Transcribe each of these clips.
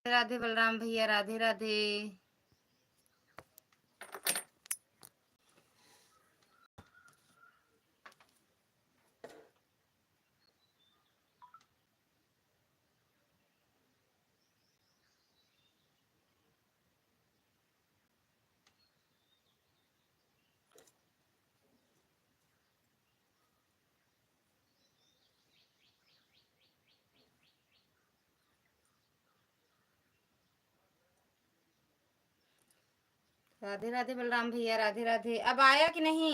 राधे बलराम भैया, राधे राधे। राधे राधे बलराम भैया, राधे राधे। अब आया कि नहीं?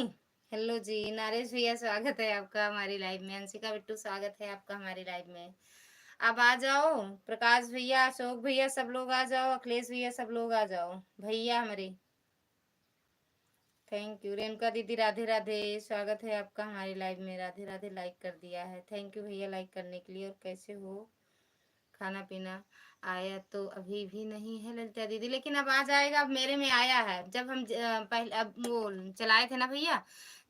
हेलो जी, नरेश भैया स्वागत है आपका हमारी लाइव में। अंशिका बिट्टू स्वागत है आपका हमारी लाइव में। अब आ जाओ, प्रकाश भैया, अशोक भैया, सब लोग आ जाओ, अखिलेश भैया, सब लोग आ जाओ भैया हमारे। थैंक यू रेणुका दीदी, राधे राधे, स्वागत है आपका हमारी लाइव में। राधे राधे, लाइक कर दिया है, थैंक यू भैया लाइक करने के लिए। और कैसे हो? खाना पीना आया तो अभी भी नहीं है ललिता दीदी, लेकिन अब आ जाएगा। अब मेरे में आया है। जब हम पहले अब वो चलाए थे ना भैया,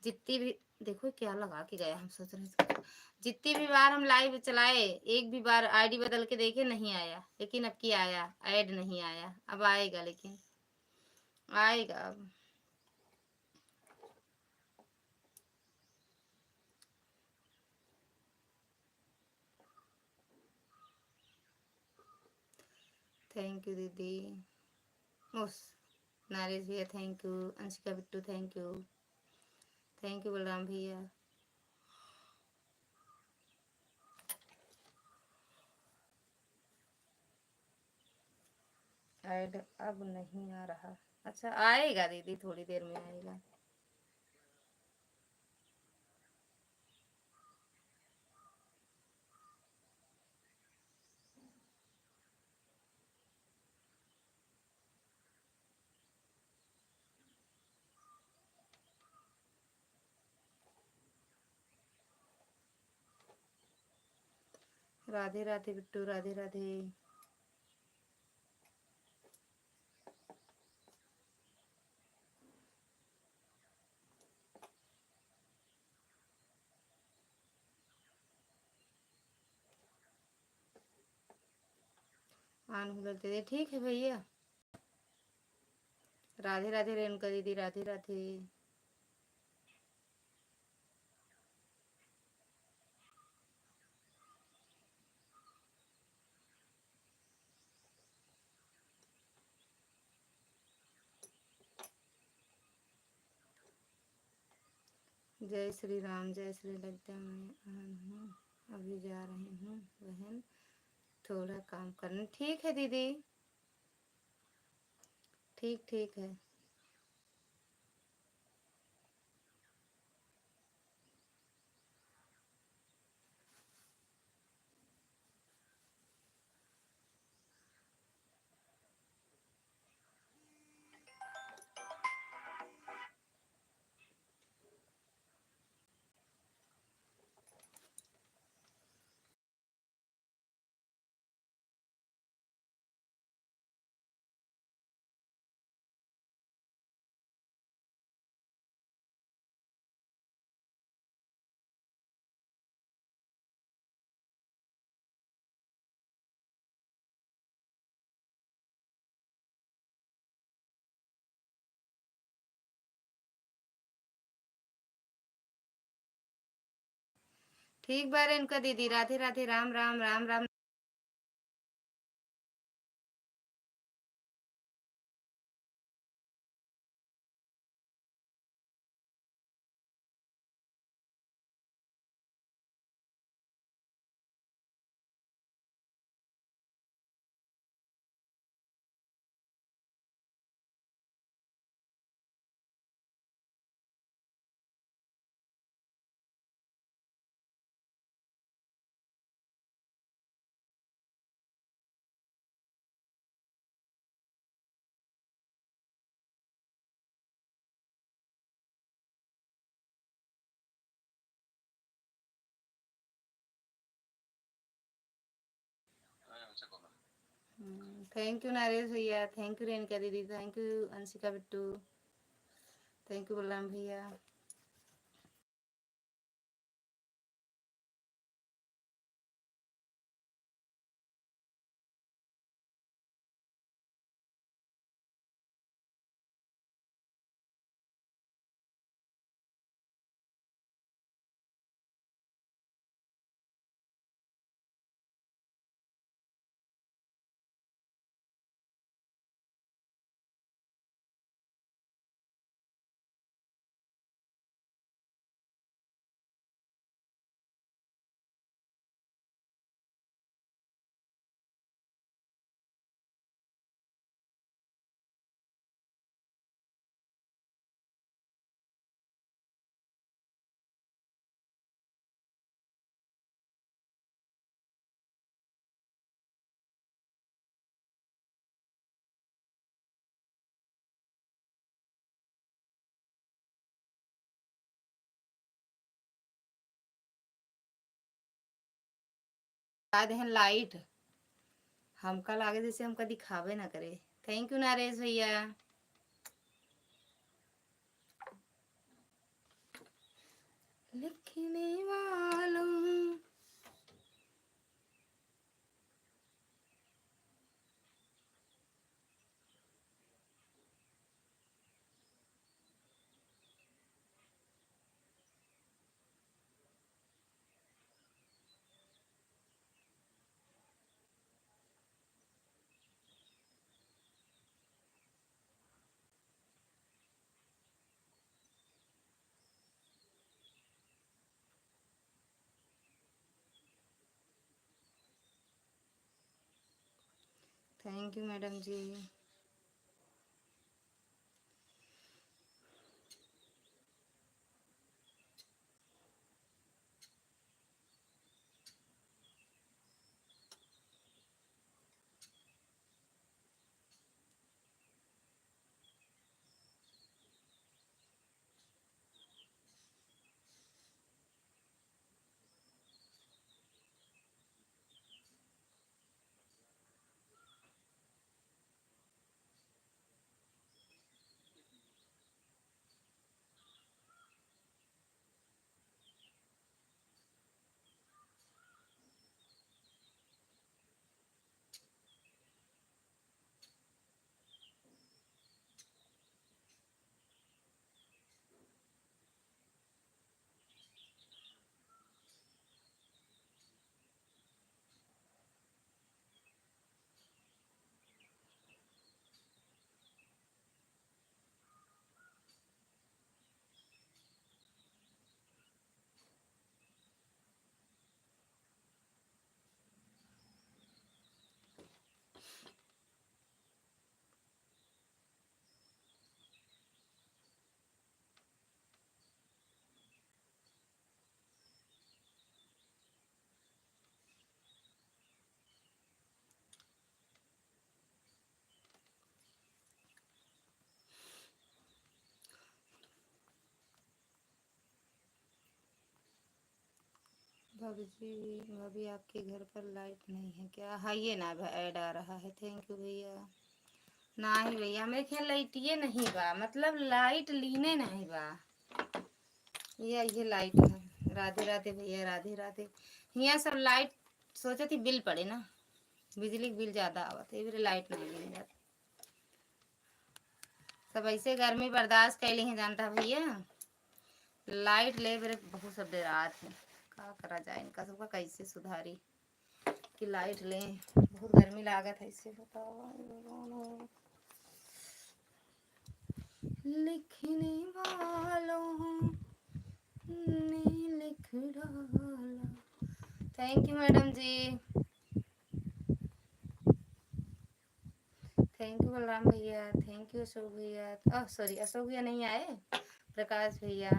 जितनी भी, देखो क्या लगा के गया, हम सोच रहे थे जितनी भी बार हम लाइव चलाए, एक भी बार आईडी बदल के देखे नहीं आया, लेकिन अब की आया, ऐड नहीं आया। अब आएगा, लेकिन आएगा अब। थैंक यू दीदी। उस नरेश भैया thank you, Anshika Bittu thank you, thank you Balram भैया। ऐड अब नहीं आ रहा। अच्छा आएगा दीदी, थोड़ी देर में आएगा। राधे राधे बिट्टू, राधे राधे। आन दे ठीक है भैया। राधे राधे रेणुका दीदी, राधे राधे। जय श्री राम, जय श्री ललिता। मैं आन हूँ, अभी जा रही हूँ बहन, थोड़ा काम करने। ठीक है दीदी, ठीक ठीक है। ठीक बा रेणुका दीदी, राधे राधे, राम राम, राम राम। थैंक यू नरेश भैया, थैंक यू रेणुका दीदी, thank you Anshika Bittu, thank you Balram भैया। याद है लाइट हमका लागे जैसे हमका दिखावे ना करे। थैंक यू नरेश भैया। लिखने वालों थैंक यू मैडम जी। भाभी जी भाभी आपके घर पर लाइट नहीं है क्या? हाँ ये ना ऐड आ रहा है। थैंक यू भैया। ना ही भैया मेरे ख्याल लाइट ये नहीं बा, मतलब लाइट लीने नहीं बा। ये लाइट है। राधे राधे भैया राधे राधे। यहाँ सब लाइट सोचा थी बिल पड़े ना, बिजली के बिल ज्यादा आवत है, लाइट नहीं लेने जाती। सब ऐसे गर्मी बर्दाश्त कैली है जानता भैया, लाइट ले मेरे बहुत सब रात है। का करा जाए इनका सबका कैसे सुधारी कि लाइट लें, बहुत गर्मी लागत है इससे। बताओ लिखने वालों ने लिख डाला। Thank you madam ji. Thank you Balram भैया। थैंक यू अशोक भैया। ओह सॉरी अशोक भैया नहीं आए, प्रकाश भैया।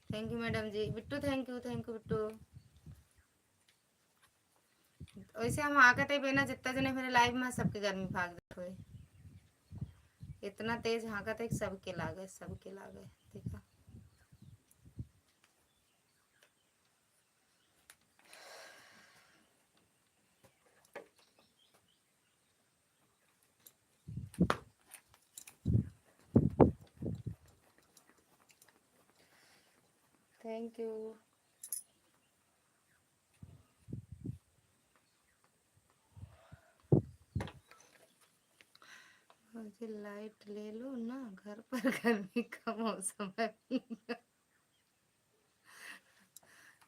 Thank you madam ji. Bittu thank you Bittu. वैसे हम आकत है बेना जितना जने मेरे लाइव में सबके गर्मी भाग हुए, इतना तेज हाँकत है सबके लागे देखा। Thank you. मुझे लाइट ले लो ना, घर पर गर्मी का मौसम है।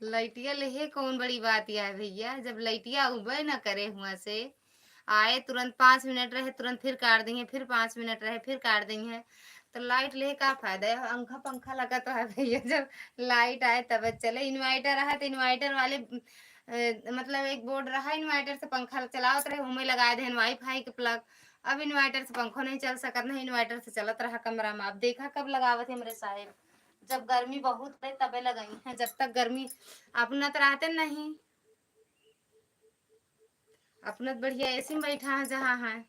लाइटिया ले कौन बड़ी बात है भैया, जब लाइटिया उबे ना करे हुआ से आए तुरंत 5 मिनट रहे तुरंत फिर काट देंगे, फिर 5 मिनट रहे फिर काट देंगे, तो लाइट ले का फायदा है। पंखा पंखा लगा तो है भैया, जब लाइट आए तब चले। इन्वर्टर रहा तो इन्वर्टर वाले मतलब एक बोर्ड रहा इन्वर्टर से पंखा चलावत रहे, उमें लगाए थे वाईफाई के प्लग। अब इन्वर्टर से पंखो नहीं चल सकत, नहीं इन्वर्टर से चलत रहा कमरा में। अब देखा कब लगावत है मेरे साहेब, जब गर्मी बहुत है तबे लगाई है, जब तक गर्मी अपना तो रहते नहीं, अपना बढ़िया एसी में बैठा है जहाँ है।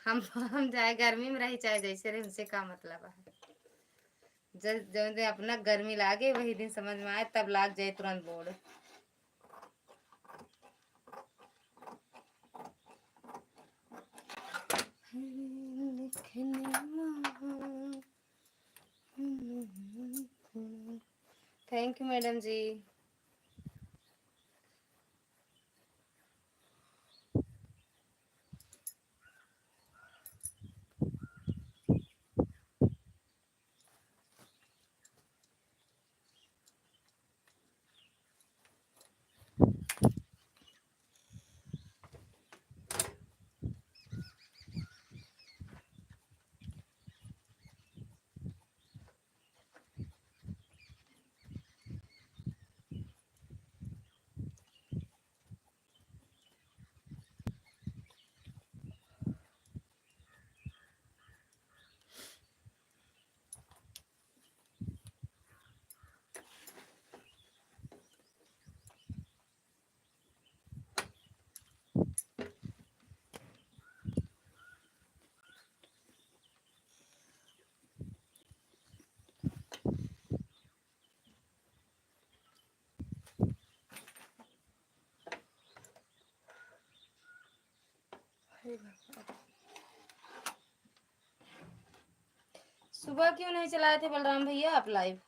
हम चाहे गर्मी में रही चाहे जैसे रहे, उनसे का मतलब है। जब जो अपना गर्मी लागे वही दिन समझ में आए, तब लाग जाए तुरंत बोर्ड। थैंक यू मैडम जी। सुबह क्यों नहीं चलाए थे बलराम भैया आप लाइव?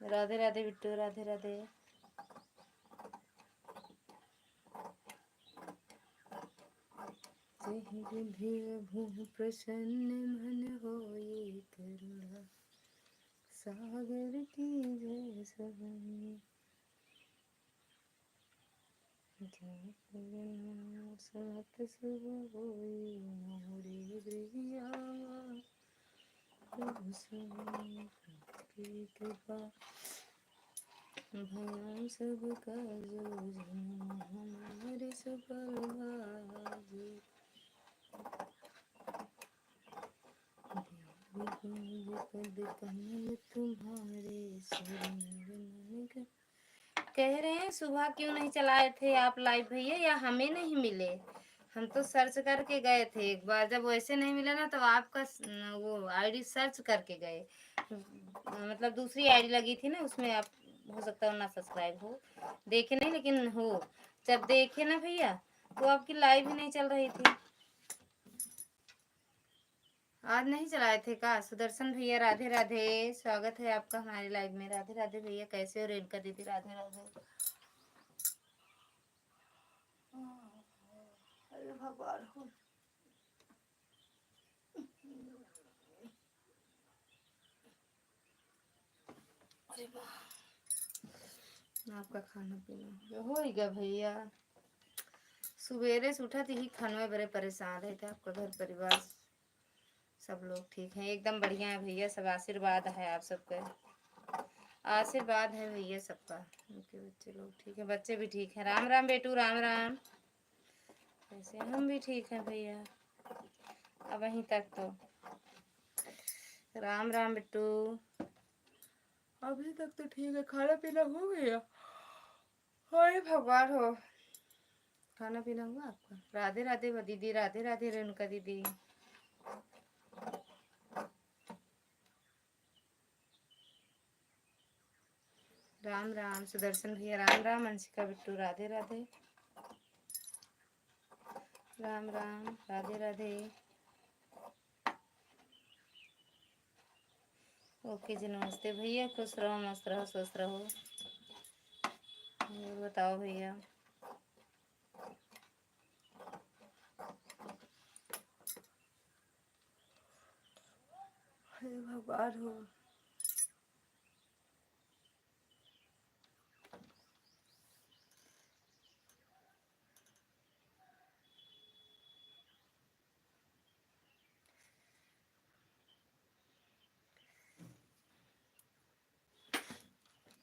राधे राधे बिट्टू, राधे राधे। प्रसन्न मन हो ये करुणा सागर की जय सबनी, सत सुबह होई मोरे गृहिया, प्रभु सुनी की कृपा, भया सब काजो जन हमारे सफल भागे, पद कमल तुम्हारे शरण। कह रहे हैं सुबह क्यों नहीं चलाए थे आप लाइव भैया, या हमें नहीं मिले? हम तो सर्च करके गए थे एक बार, जब वैसे नहीं मिला ना तो आपका वो आईडी सर्च करके गए, मतलब दूसरी आईडी लगी थी ना, उसमें आप हो सकता है ना सब्सक्राइब हो, देखे नहीं लेकिन हो। जब देखे ना भैया तो आपकी लाइव ही नहीं चल रही थी। आज नहीं चलाए थे का? सुदर्शन भैया राधे राधे, स्वागत है आपका हमारी लाइव में। राधे राधे भैया, कैसे हो? रेणुका दीदी राधे राधे। अरे भगवान हो, अरे आपका खाना पीना हो ही गया भैया? सवेरे से उठा थी, खाने में बड़े परेशान रहे थे। आपका घर परिवार सब लोग ठीक हैं? एकदम बढ़िया है भैया, सब आशीर्वाद है आप सबका, आशीर्वाद है भैया सबका। उनके बच्चे लोग ठीक है, बच्चे भी ठीक हैं। राम राम बेटू, राम राम। ऐसे हम भी ठीक हैं भैया, अब वहीं तक तो। राम राम बिट्टू, अभी तक तो ठीक है। खाना पीना हो गया? अरे भगवान हो, खाना पीना हुआ आपका? राधे राधे दीदी, राधे राधे रेणुका दीदी। राम राम सुदर्शन भैया, राम राम। अंशिका बिट्टू, राधे राधे, राम राम, राधे राधे। ओके जी, नमस्ते भैया, खुश रहो, मस्त रहो, स्वस्थ रहो। और बताओ भैया? अरे भगवान हो,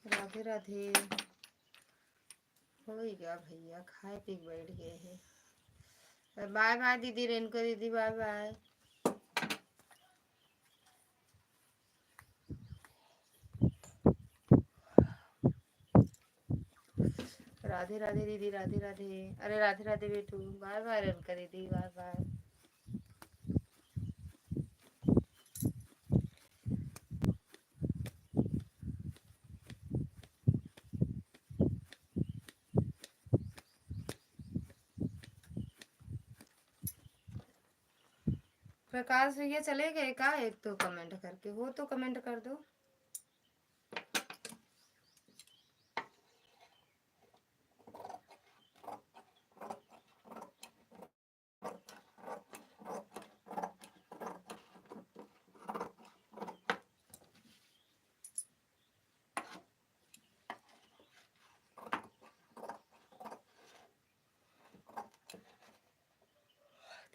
राधे राधे। हो ही गया भैया, खाए पी बैठ गए हैं। बाय बाय दीदी रेणुका दीदी, बाय बाय। राधे राधे दीदी, राधे राधे। अरे राधे राधे बेटू, बार बार उनका दीदी, बार बार। प्रकाश भैया चले गए का? एक तो कमेंट करके हो तो कमेंट कर दो।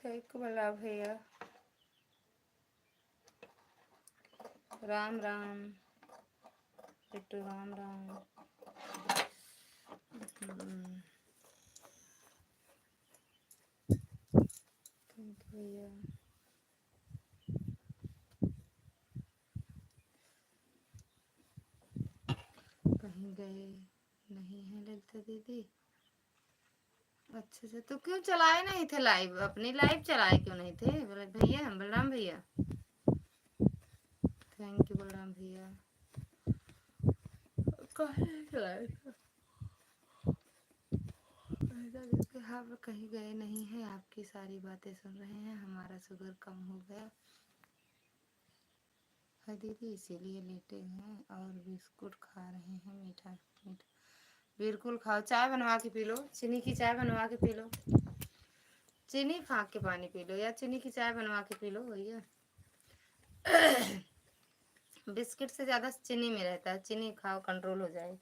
थैंक यू बल्ला भैया। राम राम बिट्टू, राम राम। थैंक यू भैया। कहीं गए नहीं है ललिता दीदी? अच्छा अच्छा, तो क्यों चलाए नहीं थे लाइव? अपनी लाइव चलाए क्यों नहीं थे भैया? बलराम भैया, थैंक यू बलराम भैया। चलाए थे? हाँ, कहीं गए नहीं है, आपकी सारी बातें सुन रहे हैं। हमारा शुगर कम हो गया है दीदी, इसीलिए लेटे हैं और बिस्कुट खा रहे हैं। मीठा मीठा बिल्कुल खाओ, चाय बनवा के पी लो, चीनी की चाय बनवा के पी लो। चीनी फाँक के पानी पी लो या चीनी की चाय बनवा के पी लो भैया। बिस्किट से ज़्यादा चीनी में रहता है, चीनी खाओ कंट्रोल हो जाए।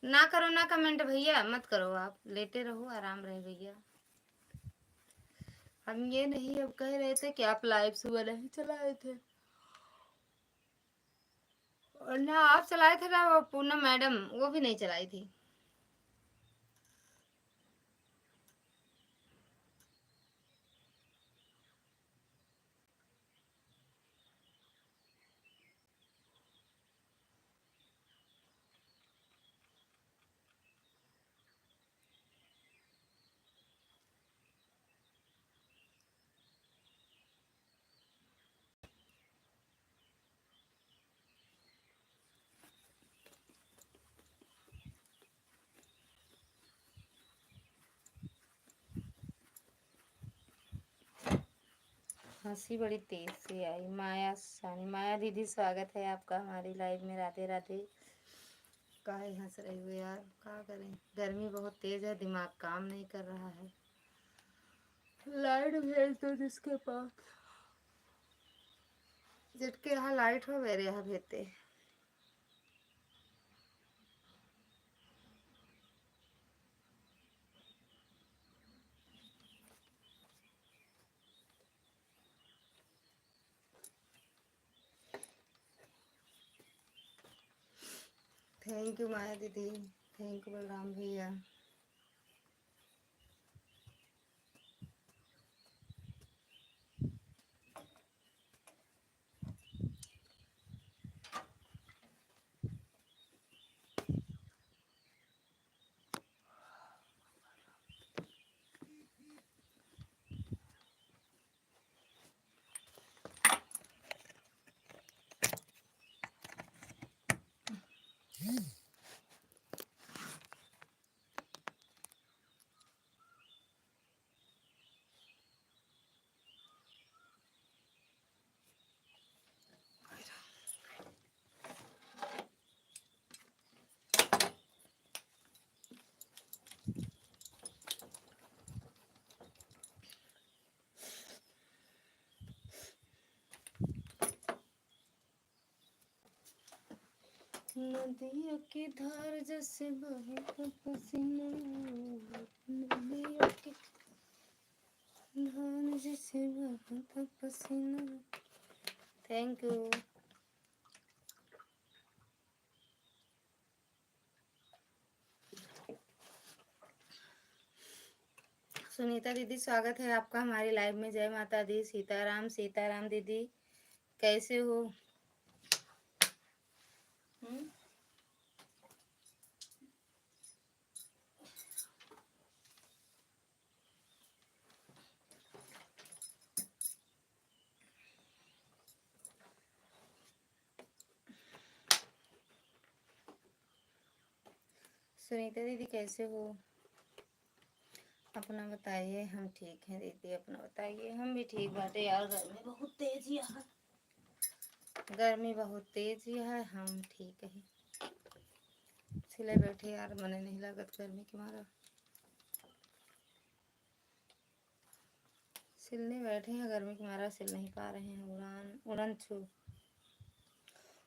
ना करो ना कमेंट भैया, मत करो, आप लेटे रहो, आराम रहे भैया। हम ये नहीं अब कह रहे थे कि आप लाइव सुबह नहीं चलाए थे, और ना आप चलाए थे ना वो पूनम मैडम, वो भी नहीं चलाई थी। हंसी बड़ी तेज से आई। माया सानी, माया दीदी स्वागत है आपका हमारी लाइव में, राधे राधे। काहे हंस रही हो यार? क्या करें, गर्मी बहुत तेज है, दिमाग काम नहीं कर रहा है। लाइट भेज दो जिसके पास, जिसके यहाँ लाइट हो मेरे यहाँ भेजते। थैंक यू माया दीदी, थैंक यू बलराम भैया। नदियों की धार जैसे बहे पसीना, नदियों की धार जैसे बहे पसीना। Thank you. सुनीता दीदी स्वागत है आपका हमारी लाइव में। जय माता दी, सीताराम सीताराम दीदी, कैसे हो? सुनीता दीदी कैसे हो, अपना बताइए। हम ठीक हैं दीदी, अपना बताइए। हम भी ठीक बाटे यार, गर्मी बहुत तेज है, गर्मी बहुत तेज है। हम ठीक है, सिले बैठे यार, मने नहीं लागत गर्मी के मारा। सिलने बैठे हैं, गर्मी के मारा सिल नहीं पा रहे हैं।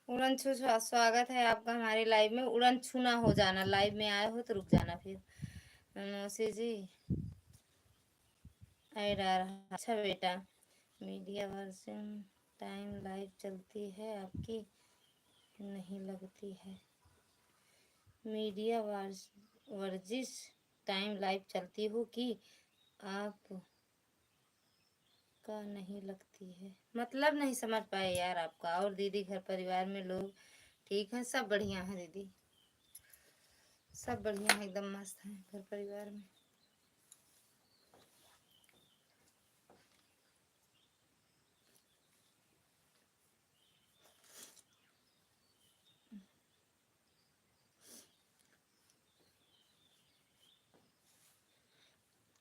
उड़न छू स्वागत है आपका हमारे लाइव में। उड़न छू ना हो जाना, लाइव में आए हो तो रुक जाना फिर। नमस्ते जी, ऐड आ रहा। अच्छा बेटा, मीडिया वर्जन टाइम लाइव चलती है आपकी नहीं लगती है। मीडिया वर्जिश टाइम लाइव चलती हो कि आप का नहीं लगती है, मतलब नहीं समझ पाए यार आपका। और दीदी घर परिवार में लोग ठीक हैं? सब बढ़िया है दीदी, सब बढ़िया है, एकदम मस्त है घर परिवार में।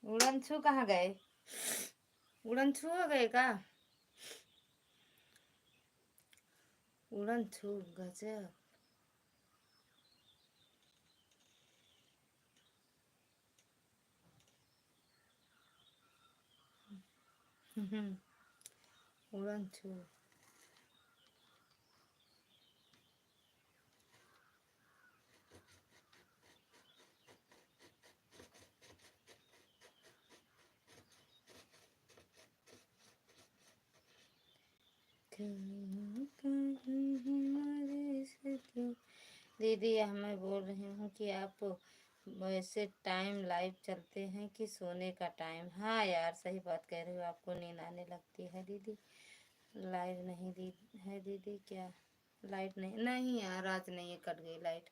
उड़न छू कहाँ गए? उड़न छू हो गए का? उड़न छू गजब। उड़न छू दीदी, मैं बोल रही हूँ कि आप वैसे टाइम लाइव चलते हैं कि सोने का टाइम? हाँ यार, सही बात कह रहे हो, आपको नींद आने लगती है दीदी। लाइव नहीं दी है दीदी क्या? लाइट नहीं, नहीं यार आज नहीं है, कट गई लाइट।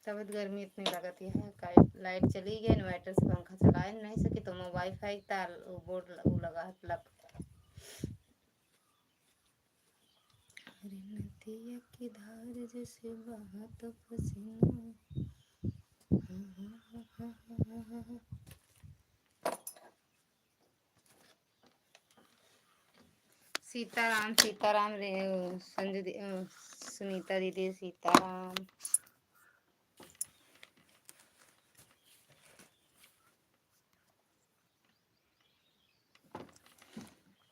तबियत गर्मी इतनी लगती है, लाइट चली गई, इन्वर्टर से पंखा चला नहीं सके तो मैं वाईफाई तार बोर्ड लगा है प्लग। नदिया की धार जैसे बहा तो पसीना। सीताराम सीताराम रे, सुनीता दीदी सीताराम।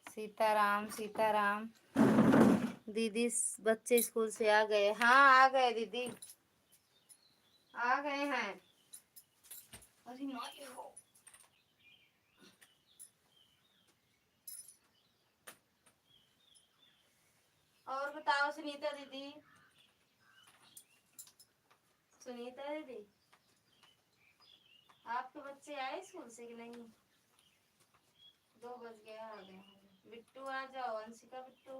सीताराम सीताराम। दीदी बच्चे स्कूल से आ गए? हाँ आ गए दीदी, आ गए हैं। अरे माई हो, और बताओ सुनीता दीदी, सुनीता दीदी आपके बच्चे आए स्कूल से कि नहीं? 2 बज गया, आ गए होंगे। बिट्टू आ जाओ, अंशिका बिट्टू।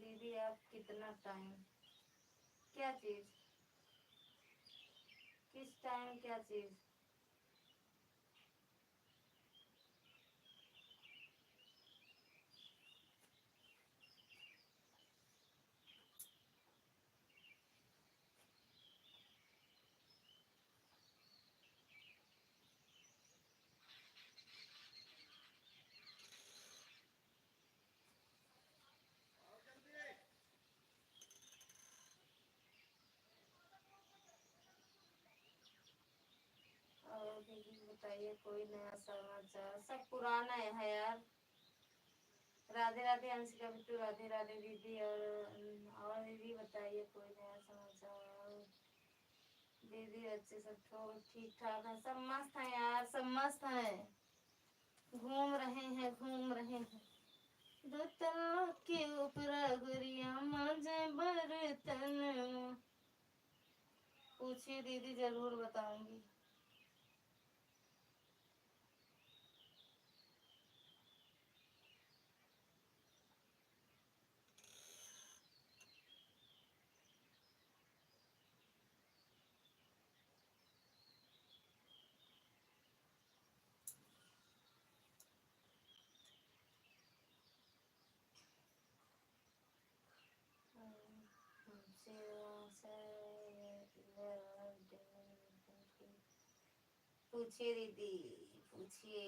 दीदी आप कितना टाइम, क्या चीज, किस टाइम क्या चीज? और दीदी बताइए कोई नया समाचार? सब पुराना है यार। राधे राधे अंशिका बिट्टू, राधे राधे दीदी। और दीदी बताइए कोई नया समाचार? दीदी अच्छे सब ठीक ठाक है, सब मस्त है यार, सब मस्त है। घूम रहे हैं, घूम रहे हैं। दो तलाक के ऊपर गुरिया मांझे बर्तन। पूछिए दीदी, जरूर बताऊंगी। पूछिए दीदी, पूछिए।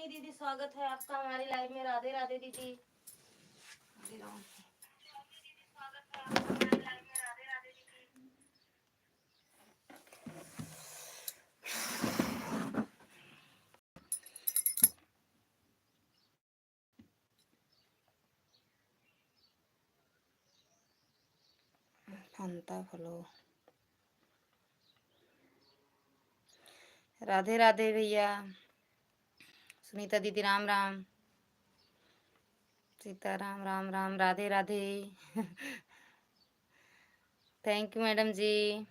सोनी दीदी स्वागत है आपका हमारी लाइव में। राधे राधे दीदी। राधे राम। फंता फलो। राधे राधे भैया। सुनीता दीदी Ram Ram. Sitaram Ram Ram. Radhe Radhe. Thank you madam ji.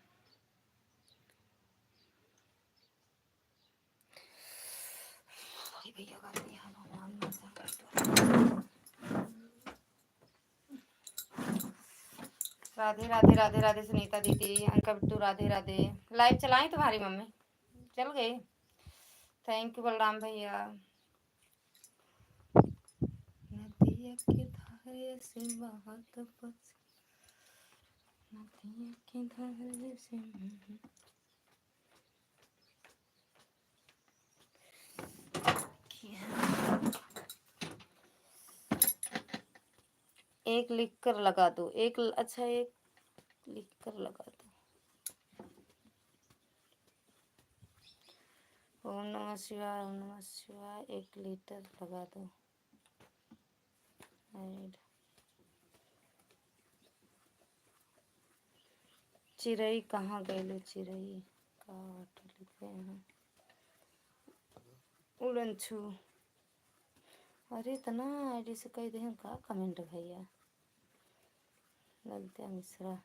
भैया राधे राधे राधे राधे। सुनीता दीदी अंका बिट्टू राधे राधे। लाइव चलाई तुम्हारी मम्मी चल गई। थैंक यू बलराम भैया। नदिया के धारे से बहत बस नदिया के धारे से एक लिख कर लगा दो। एक अच्छा एक लिख कर लगा दो। ओम नमः शिवाय ओम नमः शिवाय। 1 लीटर लगा दो। ऐड चिड़ई कहाँ गए? चिड़ई का लिखे हैं उड़न छू। अरे इतना आईडी से कह दे का कमेंट भैया। ललिता मिश्रा।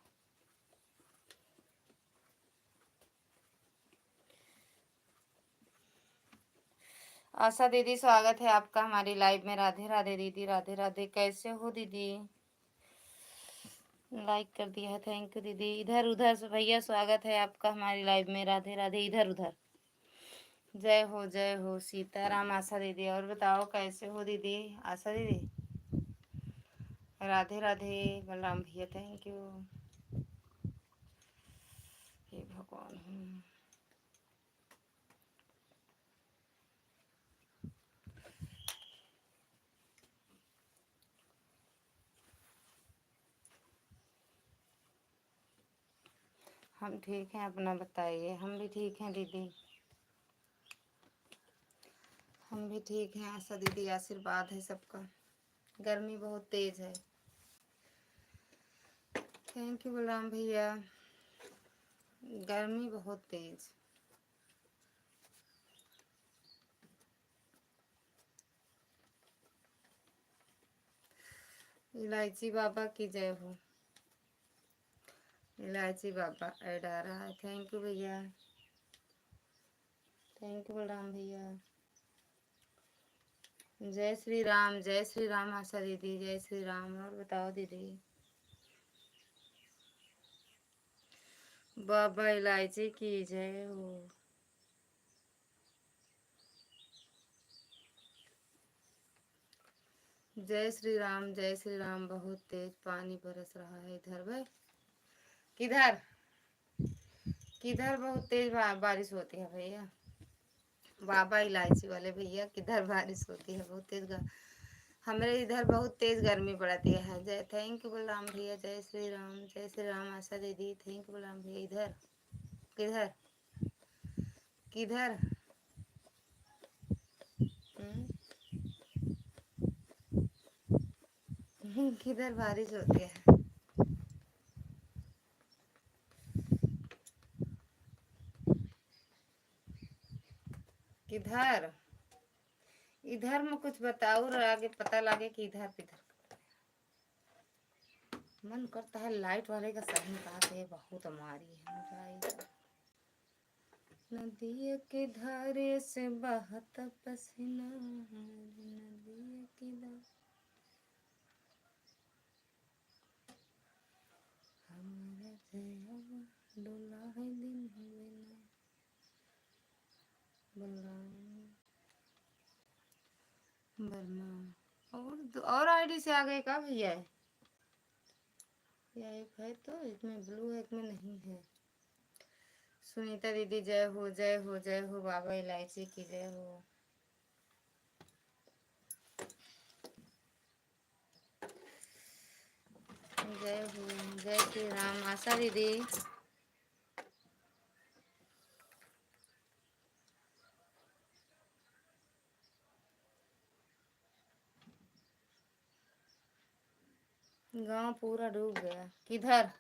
आशा दीदी स्वागत है आपका हमारी लाइव में। राधे राधे दीदी। राधे राधे। कैसे हो दीदी? लाइक कर दिया है। थैंक यू दीदी। इधर उधर से भैया स्वागत है आपका हमारी लाइव में। राधे राधे। इधर उधर जय हो जय हो। सीताराम। आशा दीदी और बताओ कैसे हो दीदी? आशा दीदी राधे राधे। बलराम भैया थैंक यू। हे भगवान। हम ठीक हैं अपना बताइए। हम भी ठीक हैं दीदी। हम भी ठीक हैं आशा दीदी। आशीर्वाद है सबका। गर्मी बहुत तेज है। थैंक यू बलराम भैया। गर्मी बहुत तेज। इलायची बाबा की जय हो। इलायची बाबा ऐड आ रहा है। थैंक यू भैया। थैंक यू बलराम भैया। जय श्री राम। जय श्री राम आशा दीदी। जय श्री राम। और बताओ दीदी। बाबा इलायची की जय हो। जय श्री राम। जय श्री राम। बहुत तेज पानी बरस रहा है इधर। भाई किधर किधर बहुत तेज बारिश होती है भैया? बाबा इलायची वाले भैया किधर बारिश होती है? बहुत तेज हमारे इधर बहुत तेज गर्मी पड़ती है। जय थैंक यू बलराम भैया। जय श्री राम। जय श्री राम आशा दीदी। थैंक यू बलराम भैया। इधर किधर किधर किधर बारिश होती है? किधर इधर में कुछ बताओ और आगे पता लगे कि इधर किधर। मन करता है लाइट वाले का सही बात है। बहुत हमारी है। नदी के धारे से बहता पसीना। नदी की हमारा जया डोला है दिन बलराम। और आईडी से आ गए का भैया? या एक है तो इसमें ब्लू है, एक में नहीं है। सुनीता दीदी जय हो जय हो जय हो। बाबा इलायची की जय हो। जय श्री राम। आशा दीदी गांव पूरा डूब गया। किधर?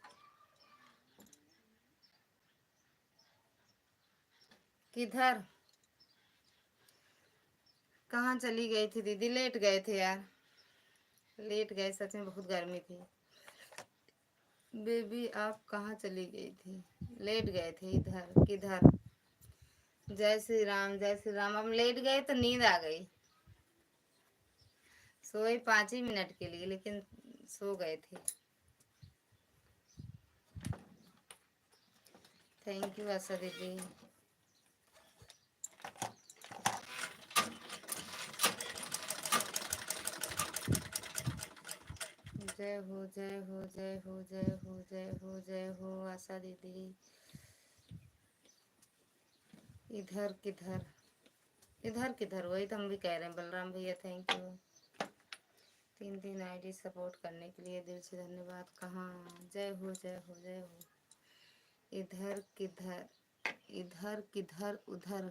किधर? कहाँ चली गई थी दीदी? लेट गए थे यार, लेट गए, सच में बहुत गर्मी थी। बेबी आप कहाँ चली गई थी? लेट गए थे। इधर किधर? जय श्री राम, जय श्री राम। हम लेट गए तो नींद आ गई। सोए 5 ही मिनट के लिए, लेकिन सो गए थे। थैंक यू आशा दीदी। जय हो, जय हो, जय हो, जय हो, जय हो, जय हो आशा दीदी। इधर किधर? इधर किधर? वही तो हम भी कह रहे हैं। बलराम भैया थैंक यू, 3 आईडी सपोर्ट करने के लिए दिल से धन्यवाद। कहाँ? जय हो, जय हो, जय हो। इधर किधर? इधर किधर? उधर?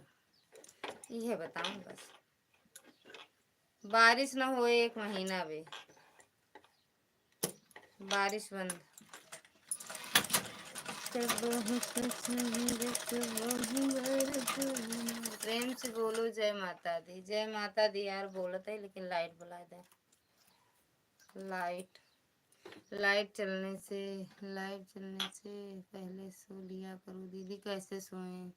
ये बताऊं बस। बारिश न हो 1 महीना भी, बारिश बंद। प्रेम से बोलो जय माता दी। जय माता दी यार बोलत है, लेकिन लाइट बुला दे। लाइट लाइट चलने से पहले सो लिया करो दीदी। कैसे सोएं?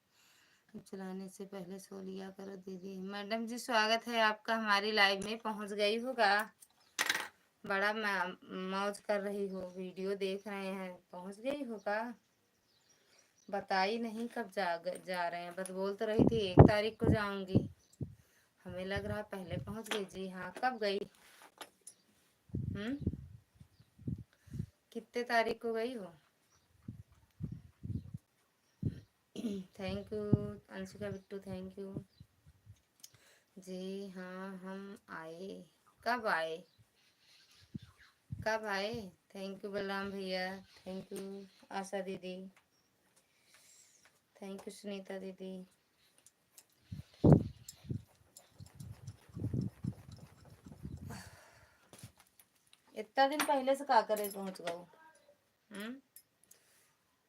चलाने से पहले सो लिया करो दीदी। मैडम जी स्वागत है आपका हमारी लाइव में। पहुंच गई होगा, बड़ा मौज कर रही हो, वीडियो देख रहे हैं। पहुंच गई होगा, बताई नहीं कब जा रहे हैं। बस बोल तो रही थी 1 तारीख को जाऊंगी। हमें लग रहा पहले पहुंच गई। जी हाँ, कब गई? कितने तारीख को गई हो? Thank you Anshika Bittu, thank you. जी हाँ हम आए। कब आए? कब आए? थैंक यू बलराम भैया, थैंक यू आशा दीदी, थैंक यू सुनीता दीदी। इतना दिन पहले से का करे पहुंच गओ?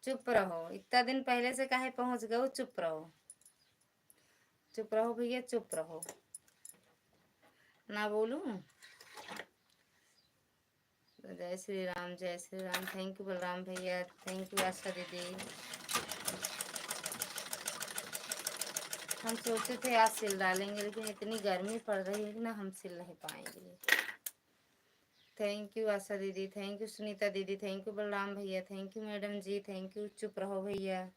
चुप रहो। इतना दिन पहले से काहे पहुंच गओ? चुप रहो, चुप रहो भैया, चुप रहो, ना बोलूं। जय श्री राम, जय श्री राम। थैंक यू बलराम भैया, थैंक यू आशा दीदी। हम सोचे थे आज सिल डालेंगे, लेकिन इतनी गर्मी पड़ रही है कि ना हम सिल नहीं पाएंगे। थैंक यू आशा दीदी, थैंक यू सुनीता दीदी, थैंक यू बलराम भैया, thank you madam ji, thank you. चुप रहो भैया।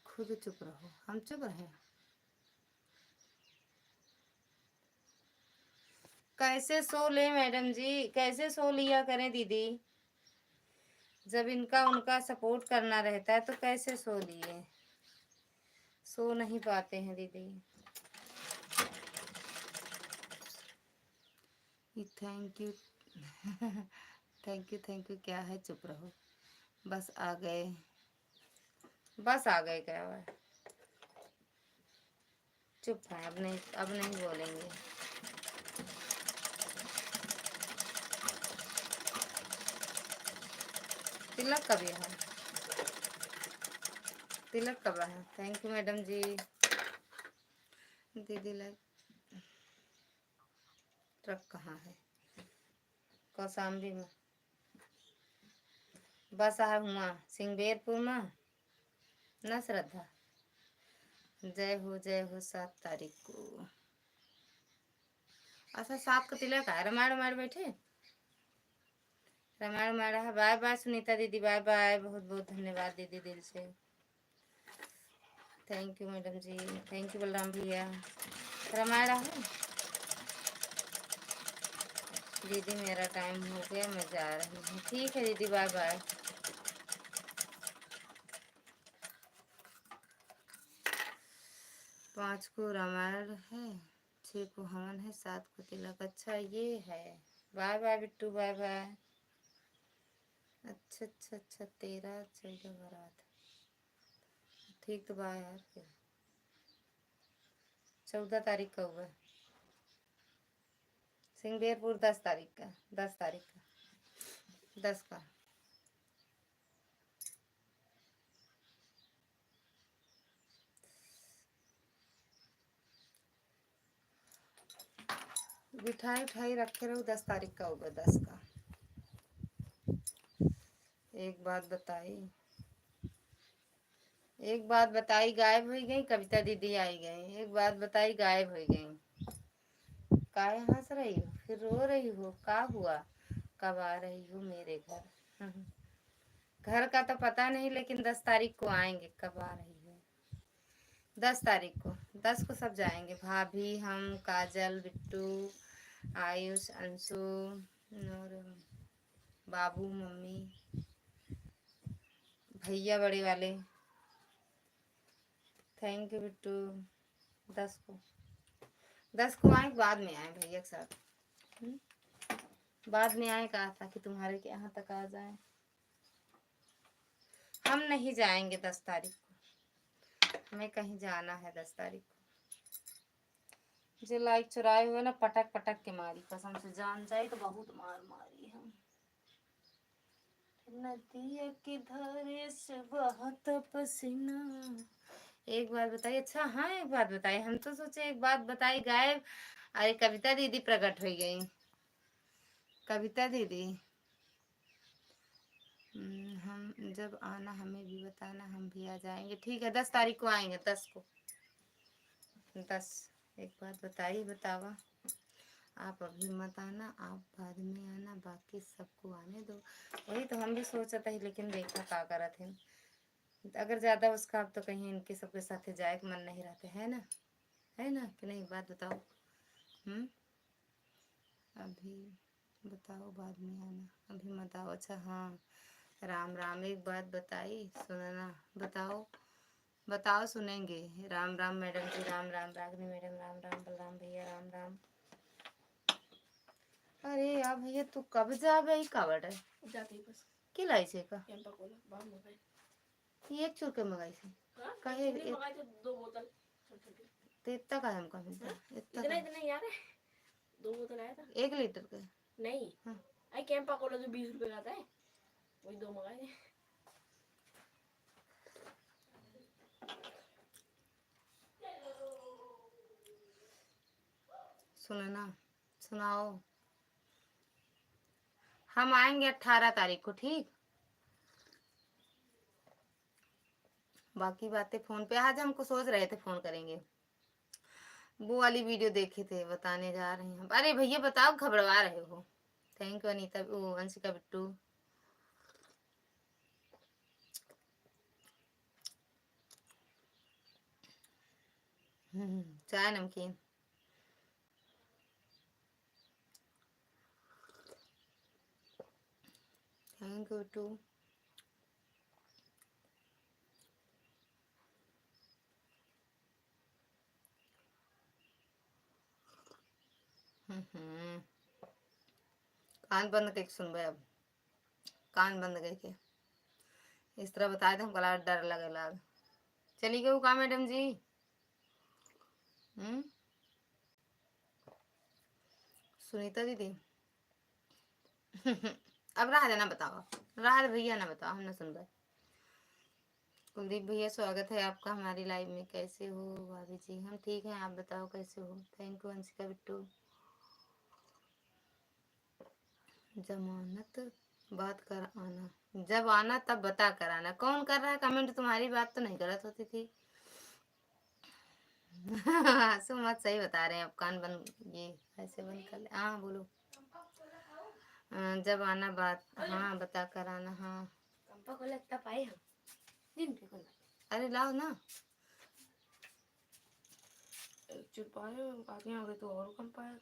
खुद चुप रहो, हम चुप रहे। कैसे सो ले मैडम जी? कैसे सो लिया करें दीदी? जब इनका उनका सपोर्ट करना रहता है तो कैसे सो लिए? सो नहीं पाते हैं दीदी। थैंक यू थैंक यू क्या है? चुप रहो, बस आ गए, बस आ गए क्या हुआ? चुप है, अब नहीं बोलेंगे। तिलक कब है? तिलक कब है? थैंक यू मैडम जी। दीदी लाइक ट्रक कहाँ है? कौशाम्बी में बस आ हुआ, सिंगेरपुर में ना श्रद्धा। जय हो 7 तारीख को। अच्छा 7 को तिलक है। रामायण रामायण बैठे, रामायण रामायण है। बाय बाय सुनीता दीदी, बाय बाय। बहुत बहुत धन्यवाद दीदी दिल से। Thank you madam ji, thank you Balram भैया। रामायण है दीदी। मेरा टाइम हो गया, मैं जा रही हूँ। ठीक है दीदी, बाय बाय। पाँच को रामायण है, 6 को हवन है, 7 को तिलक। अच्छा ये है। Bye bye Bittu, bye bye. अच्छा अच्छा अच्छा, 13 14 बारात। ठीक तो बाय यार। फिर 14 तारीख का हुआ। सिंगेरपुर 10 तारीख का, 10 तारीख का, 10 का। मिठाई उठाई रखे रहो, 10 तारीख का होगा, 10 का। एक बात बताई गायब हो गई। कविता दीदी आई गई। एक बात बताई गायब हो गई। काहे हंस रही हो, फिर रो रही हो, का हुआ? कब आ रही हो मेरे घर? घर का तो पता नहीं, लेकिन 10 तारीख को आएंगे। कब आ रही हो? 10 तारीख को, 10 को सब जाएंगे। भाभी, हम, काजल, बिट्टू, आयुष, अंशु और बाबू, मम्मी, भैया बड़े वाले। Thank you Bittu. 10 को, 10 को आए, बाद में आए भैया के साथ। बाद में आए, कहा था कि तुम्हारे के यहाँ तक आ जाए। हम नहीं जाएंगे 10 तारीख को, हमें कहीं जाना है 10 तारीख को। जो लाइक चुराए हुए ना, पटक पटक के मारी, कसम से जान जाए तो बहुत मार मारी हम। नदिया की धारे से बहुत पसीना। एक बात बताइए। अच्छा हाँ, एक बात बताइए। हम तो सोचे एक बात बताई गायब। अरे कविता दीदी प्रकट हो गई। कविता दीदी, हम जब आना हमें भी बताना, हम भी आ जाएंगे। ठीक है, 10 तारीख को आएंगे, 10 को, 10। एक बात बताइए, बतावा। आप अभी मत आना, आप बाद में आना, बाकी सबको आने दो। वही तो हम भी सोचा था, लेकिन देखा का करा थे। अगर ज्यादा उसका, अब तो कहीं इनके सबके साथ जाए के मन नहीं रहते, है ना? है ना कि नहीं? बात बताओ। अभी बताओ, बाद में आना, अभी मत आओ। अच्छा हाँ, राम राम। एक बात बताई, सुनना। बताओ बताओ, सुनेंगे। राम राम मैडम जी, राम राम रागनी मैडम, राम राम बलराम भैया, राम राम। अरे यार भैया, तू कब जा भाई? कावड़ है जाते ही बस की लाई से का कैंपा कोला बाहर मंगाई। ये एक चुर के मंगाई से कहे मंगाई थे 2 बोतल छोटे-छोटे। तो इतना का हमका मिलता? इतना इतना यार है। 2 बोतल आया था 1 लीटर का। नहीं हाँ, आई कैंपा कोला जो 20 रुपए का आता है, वही 2 मंगाए। सुनो ना, सुनाओ। हम आएंगे 18 तारीख को, ठीक? बाकी बातें फोन पे। आज हमको सोच रहे थे फोन करेंगे। वो वाली वीडियो देखे थे, बताने जा रहे हैं। अरे भैया बताओ, घबरा रहे हो? थैंक यू अनीता, वो अंशिका, बिट्टू। चाय नमकीन। Thank you Bittu. कान बंद करके सुन भाई। अब कान बंद करके इस तरह बताए थे, हमको डर लगे लाग। चली गई का मैडम जी? सुनीता दीदी। अब रहा देना, बताओ। रहा भैया ना बताओ, हम ना सुन रहे। कुलदीप भैया, स्वागत है आपका हमारी लाइव में। कैसे हो भाभी जी? हम ठीक हैं, आप बताओ कैसे हो? Thank you Anshika, Bittu. जमानत बात कर आना, जब आना तब बता कर आना। कौन कर रहा है कमेंट? तुम्हारी बात तो नहीं गलत होती थी। हंसो मत, सही बता रहे हैं आप। कान बंद, ये ऐसे बंद कर ले। हाँ बोलो। जब आना बात, हाँ बता कर आना। हाँ कंपा को लगता पाए हम दिन पे को। अरे लाओ ना। चुप पाए आगे आ गए तो और कम पाया।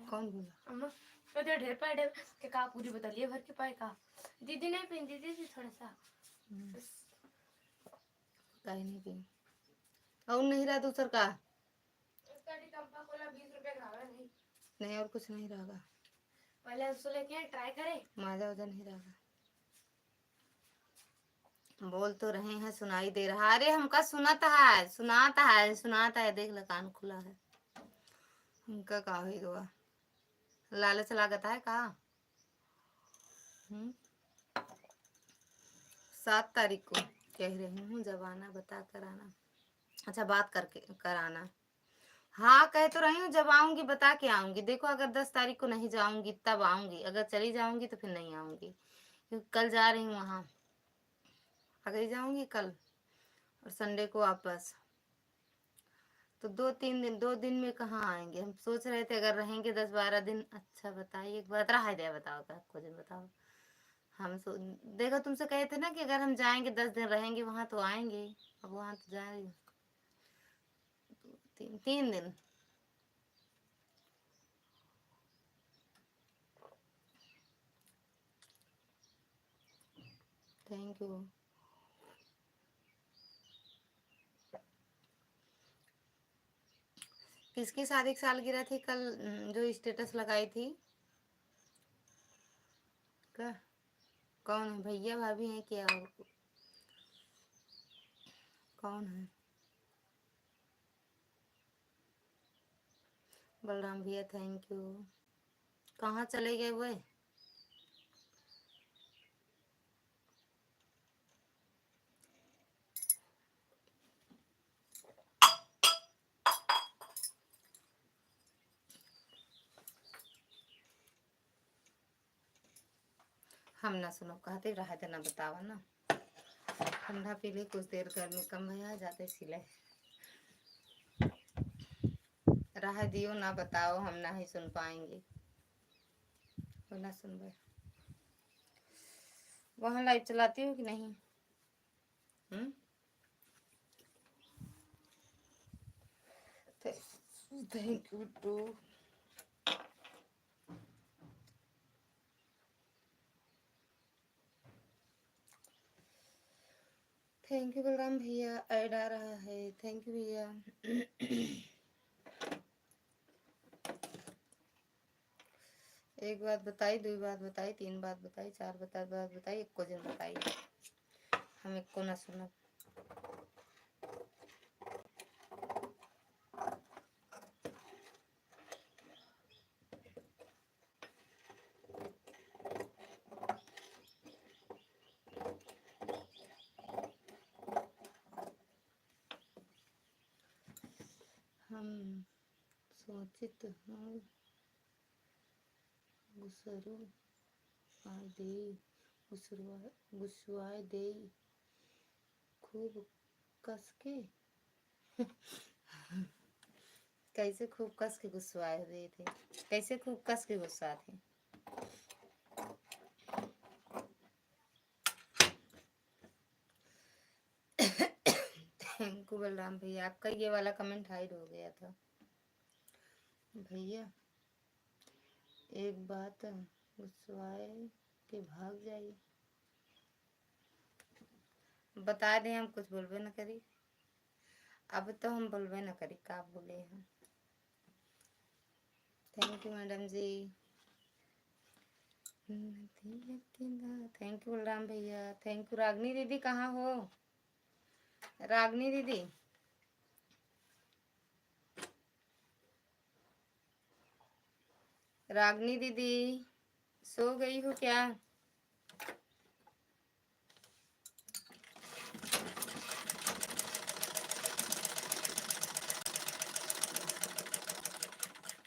कौन बोला? अम्मा तो ढेर पाए के का पूरी बता लिए भर के पाए का। दीदी नहीं पी, दीदी थी थोड़ा सा कहीं नहीं पी। और नहीं रहा दूसर का। कंपा कोला 20 रुपए नहीं और कुछ नहीं रहेगा। पहले उसको लेके ट्राई करें। माजा वजन नहीं रहेगा। बोल तो रहे हैं, सुनाई दे रहा। अरे हमका सुनाता है, सुनाता है, सुनाता है। देख ले कान खुला है। हमका का ही हुआ, लालच लागत है का। 7 तारीख को कह रही हूँ जब आना बता कर आना। अच्छा बात करके कराना। हाँ कह तो रही हूँ जब आऊंगी बता के आऊंगी। देखो अगर 10 तारीख को नहीं जाऊंगी तब आऊंगी, अगर चली जाऊंगी तो फिर नहीं आऊंगी, क्योंकि कल जा रही हूँ वहाँ। अगर ही जाऊंगी कल और संडे को वापस, तो 2-3 दिन, 2 दिन में कहाँ आएंगे। हम सोच रहे थे अगर रहेंगे 10-12 दिन। अच्छा बताइए एक बात, रहा दे बताओ का कुछ दिन बताओ। हम देखो तुमसे कहे थे ना कि अगर हम जाएंगे 10 दिन रहेंगे वहाँ तो आएंगे। अब वहाँ तो जा रही हूँ 3 दिन। Thank you. किसकी शादी की सालगिरह थी कल जो स्टेटस लगाई थी? क्या कौन है? भैया भाभी हैं क्या? कौन है? बलराम भैया थैंक यू। कहाँ चले गए वो? हम ना सुनो कहते रहा थे ना बतावा ना। ठंडा पी ले कुछ देर, गर्मी कम भैया जाते सिले रहा दियो ना बताओ, हम ना ही सुन पाएंगे। वो ना सुन भाई। वहाँ लाइव चलाती हो कि नहीं? Thank you too. Thank you Balram भैया, ऐड आ रहा है। थैंक यू भैया। एक बात बताई, 2 बात बताई, 3 बात बताई, 4 बात बताई, 1 को दिन बताई। हम 1 को ना सुनो। हम सोचित हूँ गुस्सरू दे, गुस्सुआए दे खूब कस के। कैसे खूब कस के गुस्सुआए हुए थे? कैसे खूब कस के गुस्सा थे? थैंक यू बलराम भैया, आपका ये वाला कमेंट हाइड हो गया था। भैया एक बात गुस्सुआए के भाग जाइए। बता दें हम कुछ बोलबे न करी। अब तो हम बोलबे न करी का बोले हम। Thank you madam ji. Thank you Balram भैया। थैंक यू रागनी दीदी। कहाँ हो रागनी दीदी? रागनी दीदी सो गई हो क्या?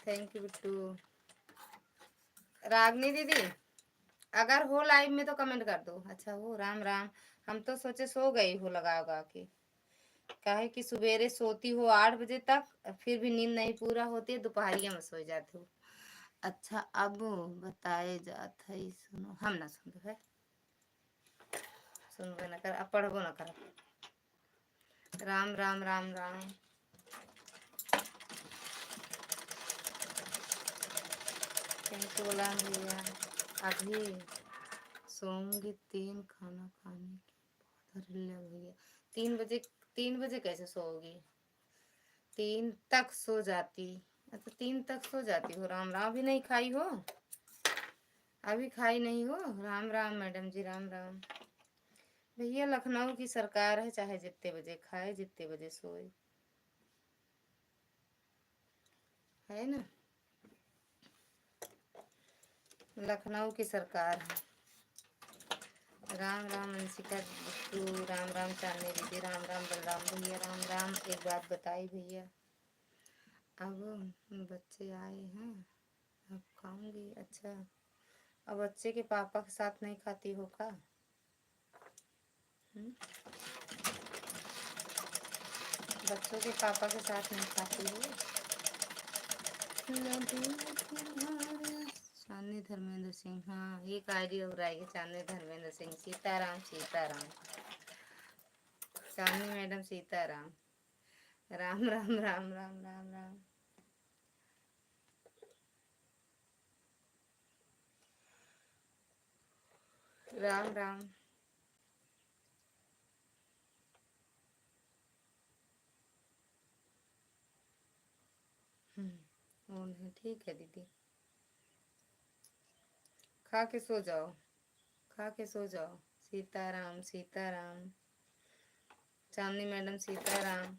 Thank you Bittu. रागनी दीदी अगर हो लाइव में तो कमेंट कर दो। अच्छा हो, राम राम। हम तो सोचे सो गई हो लगा उगा के। काहे कि सवेरे सोती हो 8 बजे तक, फिर भी नींद नहीं पूरा होती है, दोपहरिया में सो जाती हो। अच्छा अब बताए जात है, सुनो। हम ना सुन है, सुनबे न कर, अब पढ़बो न कर। राम राम राम राम। थैंक यू बोला भैया। अभी सोऊंगी 3 खाना खाने के बाद। अरे भैया 3 बजे, 3 बजे कैसे सोओगी? 3 तक सो जाती। अच्छा 3 तक सो जाती हो? राम राम भी नहीं खाई हो? अभी खाई नहीं हो? राम राम मैडम जी, राम राम। भैया लखनऊ की सरकार है, चाहे जितने बजे खाए जितने बजे सोए, है ना। लखनऊ की सरकार है। राम राम अंशिका बिट्टू, राम राम चांदनी दीदी, राम राम बलराम भैया, राम राम। एक बात बताई भैया, अब बच्चे आए हैं, अब खाऊंगी। अच्छा, अब बच्चे के पापा के साथ नहीं खाती हो का? बच्चों के पापा के साथ नहीं खाती हो? चांदनी धर्मेंद्र सिंह, हाँ एक आईडी और आएगी, चांदनी धर्मेंद्र सिंह। सीताराम सीताराम, चांदनी मैडम सीताराम, राम राम राम राम राम राम। राम राम। ऑन है, ठीक है दीदी। खा के सो जाओ, खा के सो जाओ। Sitaram Sitaram, Chandni madam Sitaram.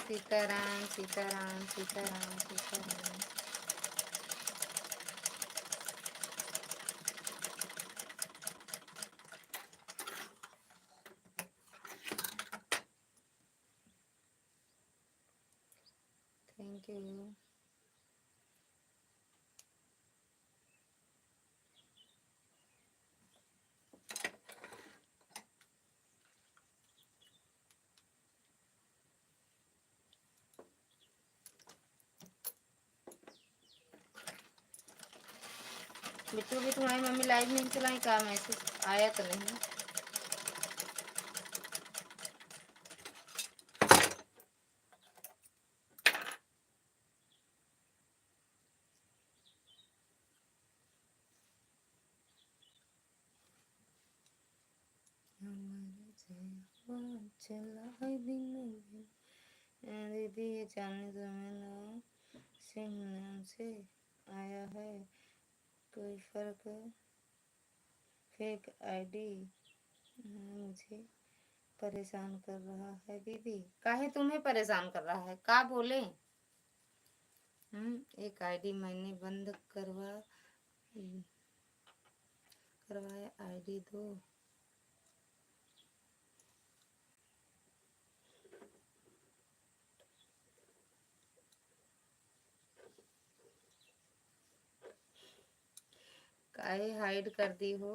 Sitaram Sitaram Sitaram Sitaram. Thank you. Bittu भी तुम्हारी मम्मी लाइव नहीं चलाई का? मैसेज आया तो नहीं? दीदी ये जानने धर्मेंद्र सिंह नाम से आया है, कोई फर्क? फेक आईडी मुझे परेशान कर रहा है। दीदी काहे तुम्हें परेशान कर रहा है, का बोले? एक आईडी मैंने बंद करवाया, आईडी दो। काहे हाइड कर दी हो?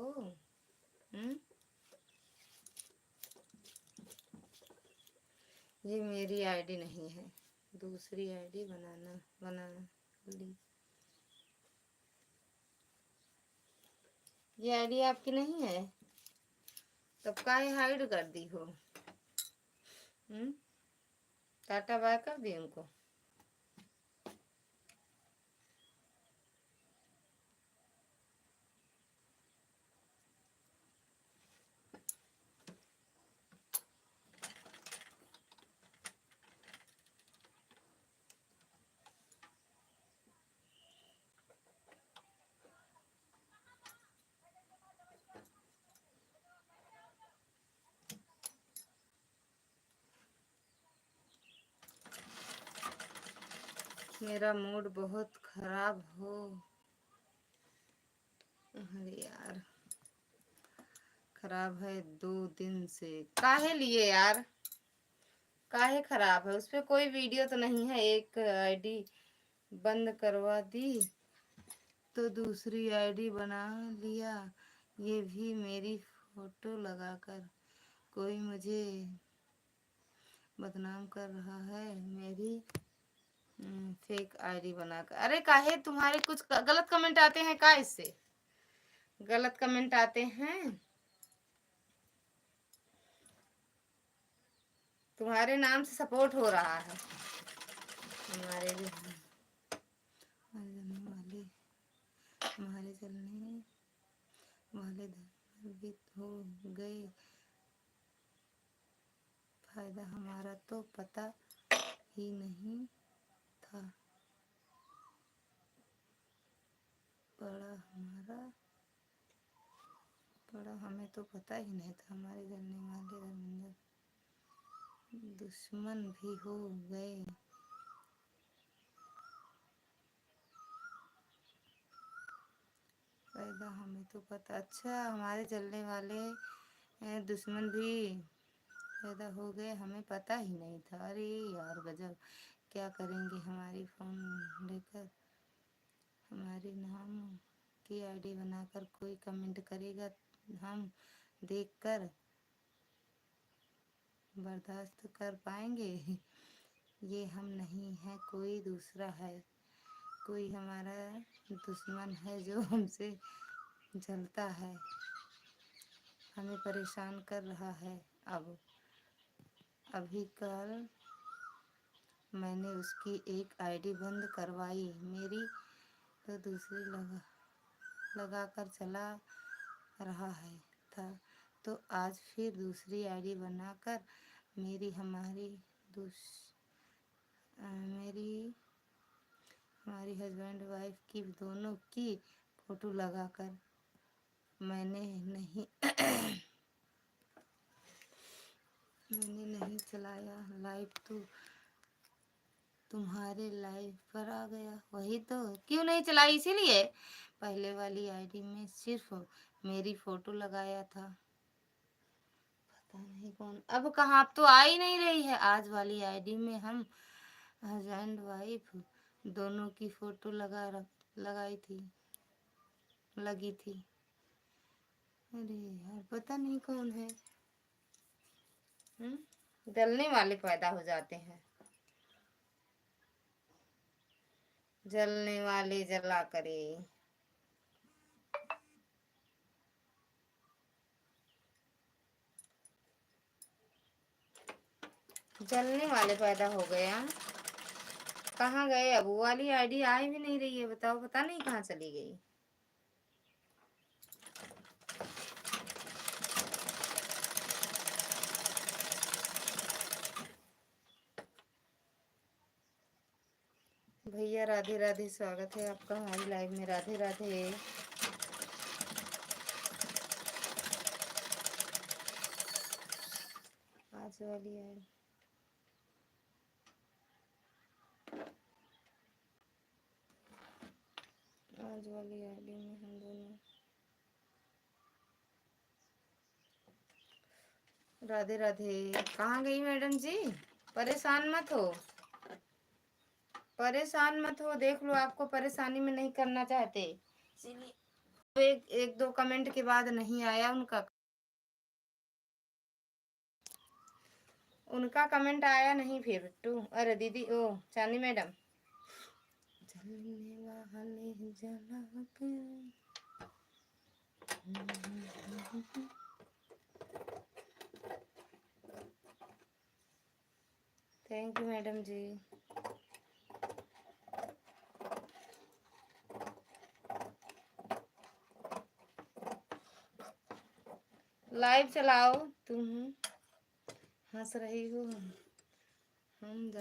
ये मेरी आईडी नहीं है, दूसरी आईडी बना ली। ये आईडी आपकी नहीं है, तब काहे हाइड कर दी हो? टाटा बाय कर दी उनको। मेरा मूड बहुत खराब हो। अरे यार खराब है 2 दिन से। काहे लिए यार, काहे खराब है? उस पे कोई वीडियो तो नहीं है। एक आईडी बंद करवा दी तो दूसरी आईडी बना लिया, ये भी मेरी फोटो लगाकर। कोई मुझे बदनाम कर रहा है मेरी फेक आईडी बनाकर। अरे काहे तुम्हारे कुछ गलत कमेंट आते हैं का? इससे गलत कमेंट आते हैं। तुम्हारे नाम से सपोर्ट हो रहा है हमारे भी। हमारे चलने वाले धर्मांतरित हो गए, फायदा हमारा तो पता ही नहीं था, पड़ा हमें तो पता ही नहीं था, हमारे जलने वाले धर्मेंद्र दुश्मन भी हो गए। फायदा हमें तो पता, अच्छा हमारे जलने वाले दुश्मन भी पैदा हो गए, हमें पता ही नहीं था। अरे यार गजब, क्या करेंगे हमारी फ़ोन लेकर। हमारे नाम की आईडी बनाकर कोई कमेंट करेगा, हम देखकर बर्दाश्त कर पाएंगे? ये हम नहीं है, कोई दूसरा है, कोई हमारा दुश्मन है जो हमसे जलता है, हमें परेशान कर रहा है। अभी कल मैंने उसकी एक आईडी बंद करवाई, मेरी तो दूसरी लगा कर चला रहा है था, तो आज फिर दूसरी आईडी बनाकर मेरी हमारी हस्बैंड वाइफ की दोनों की फोटो लगाकर मैंने नहीं चलाया लाइव, तो तुम्हारे लाइव पर आ गया। वही तो, क्यों नहीं चलाई? इसीलिए पहले वाली आईडी में सिर्फ मेरी फोटो लगाया था, पता नहीं कौन। अब कहाँ, अब तो आ ही नहीं रही है। आज वाली आईडी में हम हस्बैंड वाइफ दोनों की फोटो लगी थी। अरे यार पता नहीं कौन है। जलने वाले पैदा हो जाते हैं, जलने वाले जला करे। जलने वाले पैदा हो गया। कहाँ गए? अब वो वाली आईडी आ भी नहीं रही है, बताओ, पता नहीं कहाँ चली गई। भैया राधे राधे, स्वागत है आपका हमारी लाइव में। राधे राधे। आज वाली आईडी में हम दोनों। राधे राधे। कहाँ गई मैडम जी? परेशान मत हो, देख लो, आपको परेशानी में नहीं करना चाहते, इसीलिए एक दो कमेंट के बाद नहीं आया उनका कमेंट आया नहीं फिर बिट्टू। अरे दीदी, ओ चांदी मैडम। जलने वाले जला के thank you madam ji. Live चलाओ तुम, हंस रही हो। हम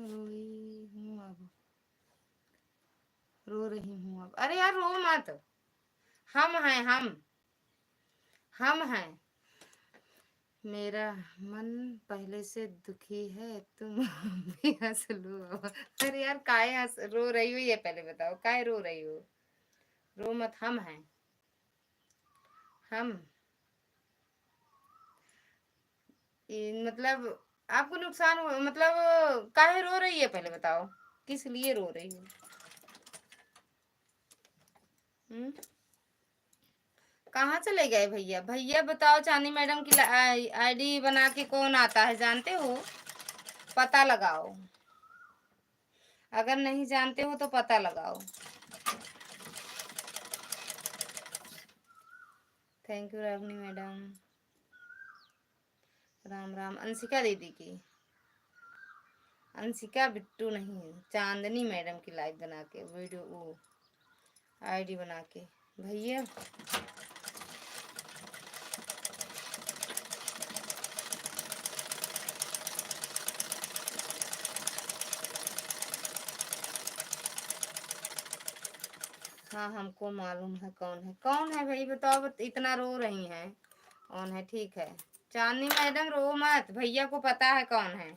रो रही हूँ अब। अरे यार रो मत, हम हैं। मेरा मन पहले से दुखी है, तुम भी हंस लो। अरे यार काहे रो रही हो? ये पहले बताओ, काहे रो रही हो? रो मत, हम हैं। मतलब आपको नुकसान हो, मतलब काहे रो रही है? पहले बताओ, किस लिए रो रही हो? कहाँ चले गए भैया? भैया बताओ, चांदी मैडम की आईडी बना के कौन आता है, जानते हो? पता लगाओ, अगर नहीं जानते हो तो पता लगाओ। Thank you Ragini madam. Ram Ram. Anshika दीदी की, अंशिका बिट्टू नहीं, चांदनी मैडम की लाइव बना के वीडियो, वो आईडी बना के। भैया हाँ, हमको मालूम है कौन है, कौन है भाई बताओ, इतना रो रही हैं। कौन है? ठीक है चांदनी मैडम, रो मत, भैया को पता है कौन है,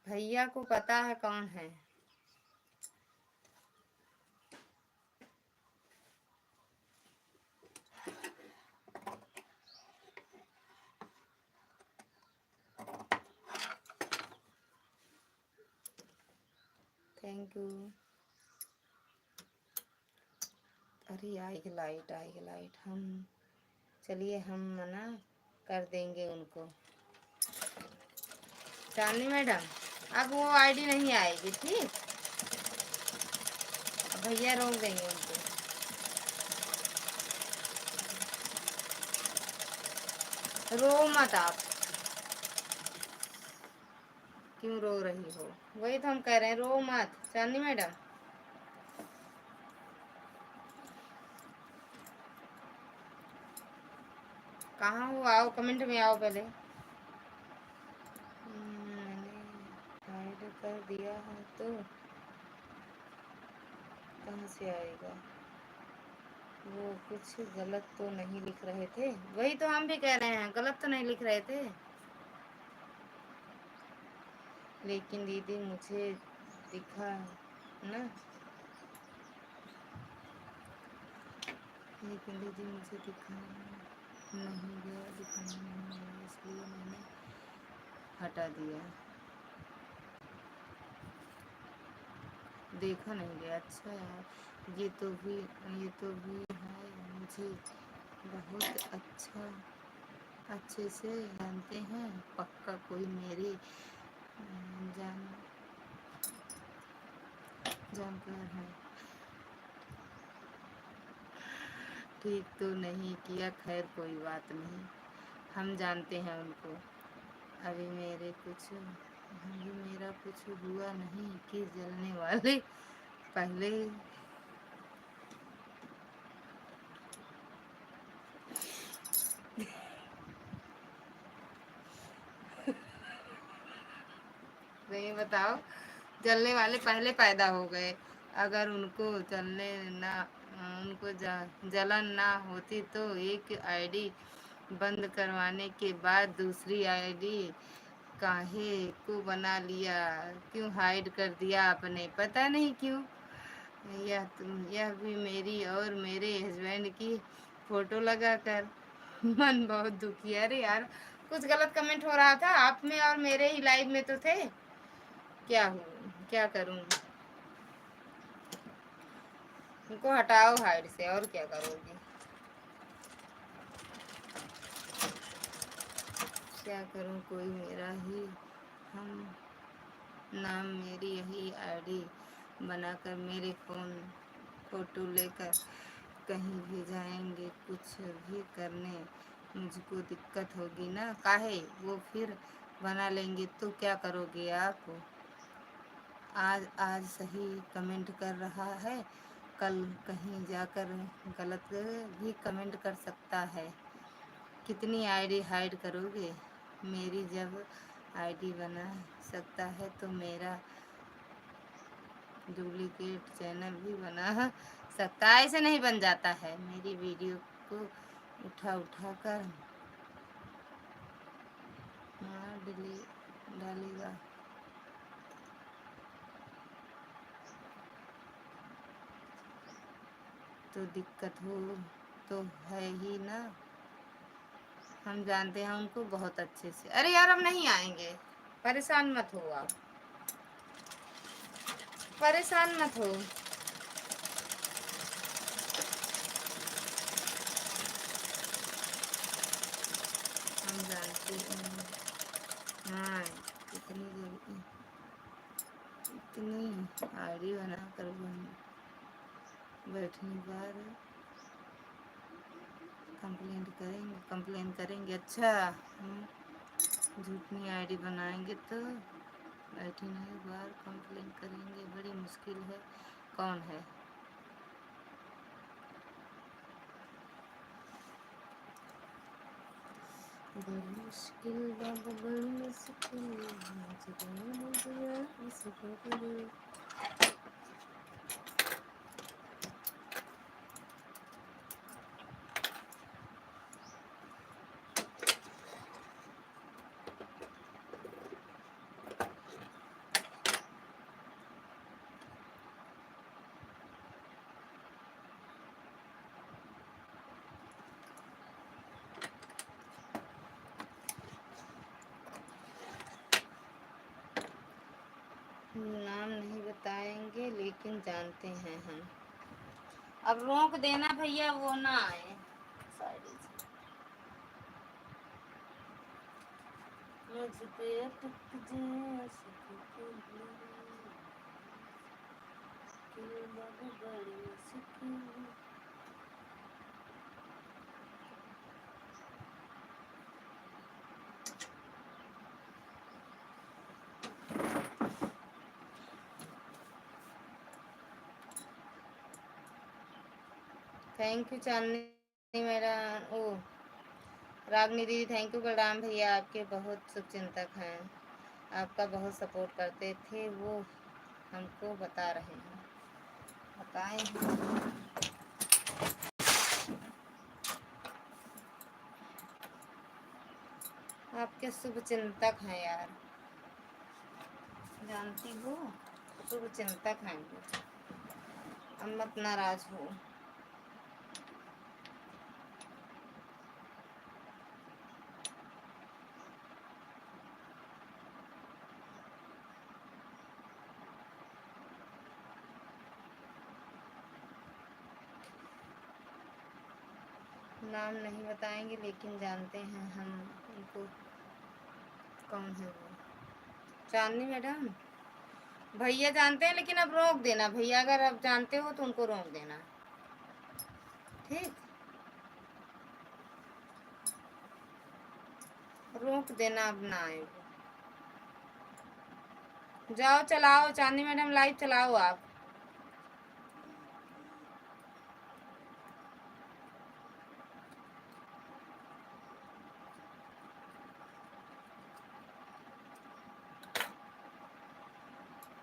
भैया को पता है कौन है। Thank you. अरे आएगी लाइट, आएगी लाइट, हम चलिए हम मना कर देंगे उनको। चांदनी मैडम अब वो आईडी नहीं आएगी, ठीक, अब भैया रोक देंगे उनको। रो मत आप, क्यों रो रही हो? वही तो हम कह रहे हैं, रो मत चांदनी मैडम। कहाँ हो? आओ कमेंट में आओ पहले। मैंने हाइड कर दिया है तो कहाँ से आएगा? वो कुछ गलत तो नहीं लिख रहे थे? वही तो हम भी कह रहे हैं, गलत तो नहीं लिख रहे थे। लेकिन दीदी मुझे दिखा ना, लेकिन दीदी मुझे दिखा नहीं गया, दिखाना नहीं गया, इसलिए मैंने हटा दिया। देखा नहीं गया, अच्छा यार, ये तो भी है, मुझे बहुत अच्छे से जानते हैं, पक्का कोई मेरे जान जानकार है। ठीक तो नहीं किया, खैर कोई बात नहीं, हम जानते हैं उनको। अभी मेरा कुछ हुआ नहीं कि जलने वाले पहले नहीं, बताओ, जलने वाले पहले पैदा हो गए। अगर उनको जलन ना होती तो एक आईडी बंद करवाने के बाद दूसरी आईडी काहे को बना लिया, क्यों हाइड कर दिया आपने, पता नहीं क्यों। यह भी मेरी और मेरे हस्बैंड की फोटो लगाकर। मन बहुत दुखी है। अरे यार, कुछ गलत कमेंट हो रहा था, आप में और मेरे ही लाइव में तो थे, क्या करूं? उनको हटाओ हाइड से, और क्या करोगी? क्या करूं, कोई मेरा ही हम नाम मेरी यही आईडी बनाकर मेरे फोटो लेकर कहीं भी जाएंगे, कुछ भी करने मुझको दिक्कत होगी ना, काहे वो फिर बना लेंगे तो क्या करोगे आप? आज आज सही कमेंट कर रहा है, कल कहीं जाकर गलत भी कमेंट कर सकता है। कितनी आईडी हाइड करोगे? मेरी जब आईडी बना सकता है तो मेरा डुप्लीकेट चैनल भी बना सकता है। ऐसे नहीं बन जाता है, मेरी वीडियो को उठा कर मार डालेगा। तो दिक्कत हो तो है ही ना, हम जानते हैं उनको बहुत अच्छे से। अरे यार, हम नहीं आएंगे, परेशान मत हो आप, परेशान मत हो। हम जानते हैं, हाँ, इतनी आईडी बना कर बैठने पर कंप्लेन करेंगे। अच्छा, झूठी आईडी बनाएंगे तो 89 बार कंप्लेन करेंगे, बड़ी मुश्किल है। कौन है? बड़ी मुश्किल बाबा, बड़ी मुश्किल। नाम नहीं बताएंगे लेकिन जानते हैं हम। अब रोक देना भैया, वो ना आए साइड से। मुझ पे अटक जाए बड़ी मुश्किल। थैंक यू चांदनी मैडम, ओ रागनी दीदी, थैंक यू। बलराम भैया आपके बहुत शुभचिंतक हैं, आपका बहुत सपोर्ट करते थे, वो हमको बता रहे हैं, बताए हैं। आपके शुभचिंतक हैं यार, जानती हो, शुभचिंतक हैं वो। अब मत नाराज हो। नाम नहीं बताएंगे लेकिन जानते हैं हम उनको। कौन है वो? चांदनी मैडम, भैया जानते हैं लेकिन अब रोक देना भैया, अगर अब जानते हो तो उनको रोक देना, ठीक? रोक देना, अब ना आए वो। जाओ चलाओ चांदनी मैडम, लाइव चलाओ आप।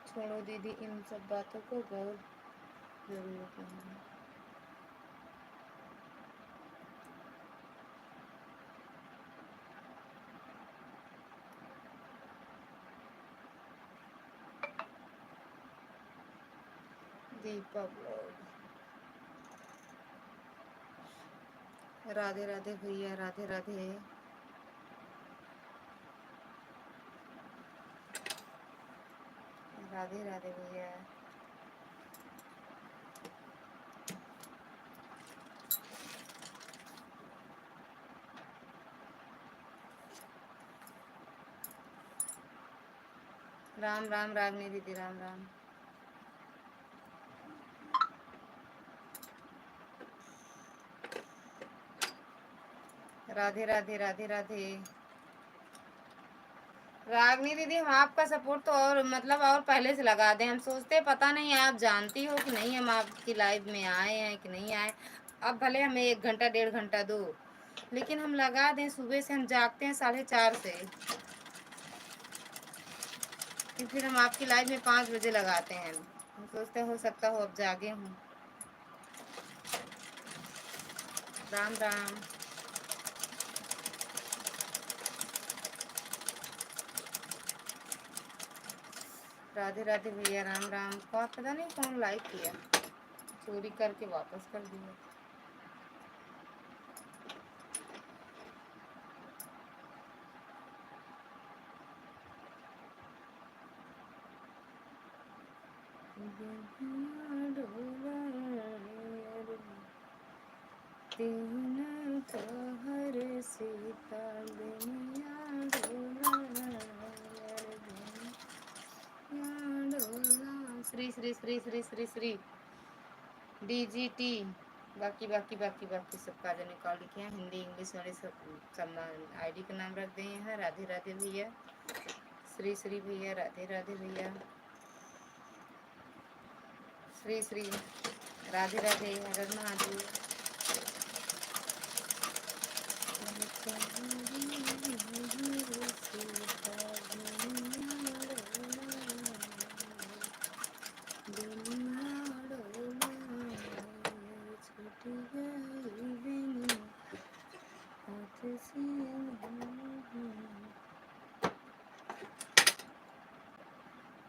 छोड़ो दीदी इन सब बातों को, बहुत जरूरत नहीं है। दीपक ब्लॉग, राधे राधे भैया, राधे राधे। राधे राधे भैया। राम राम रागनी दीदी, राम राम। राधे राधे, राधे राधे। रागनी दीदी, हम आपका सपोर्ट तो और मतलब और पहले से लगा दें, हम सोचते पता नहीं आप जानती हो कि नहीं हम आपकी लाइव में आए हैं कि नहीं आए। अब भले हमें 1 घंटा 1.5 घंटा दो, लेकिन हम लगा दें। सुबह से हम जागते हैं 4:30 से, फिर हम आपकी लाइव में 5 बजे लगाते हैं। हम सोचते हो सकता हो अब जागे हूँ। राम राम। राधे राधे भैया, राम राम। को पता नहीं कौन लाइक किया, चोरी करके वापस कर दिया। तीन पहर सीता श्री श्री श्री श्री श्री श्री डीजीटी बाकी बाकी बाकी बाकी सब काजल ने कॉल लिखे हैं, हिंदी इंग्लिश वाले सब आईडी का नाम रख दिए हैं। राधे राधे भैया, श्री श्री भैया, राधे राधे भैया, श्री श्री, राधे राधे, हर महादेव।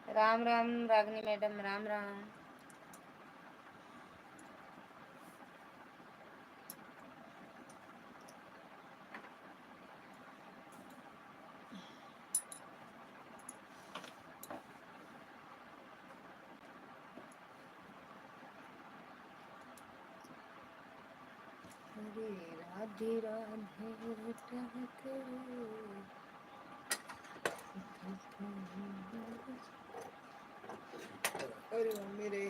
राम राम रागनी मैडम, राम राम। राधे राधे टहके अरे मेरे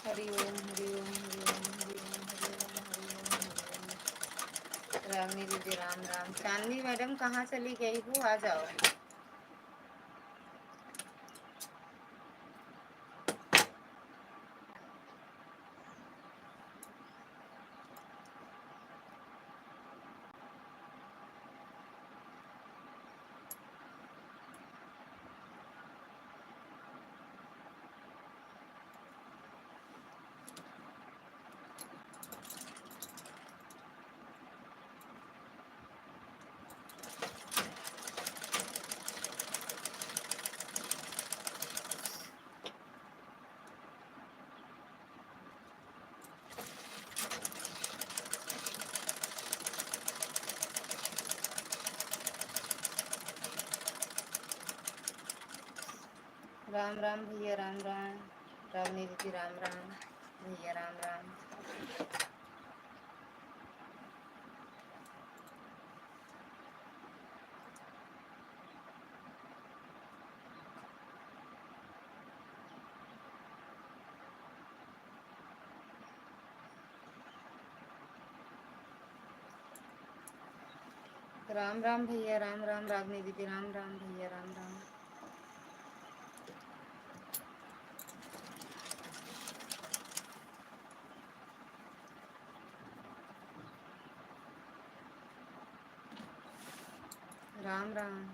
हरि ओम हरि ओम हरि ओम हरि ओम हरि ओम हरि ओम। रागनी दीदी राम राम। चांदनी मैडम कहाँ चली गई हो, आ जाओ। राम राम भैया, राम राम। रागनी दीदी राम राम भैया, राम राम। राम राम भैया, राम राम। रागनी दीदी राम राम भैया, राम राम। राम राम।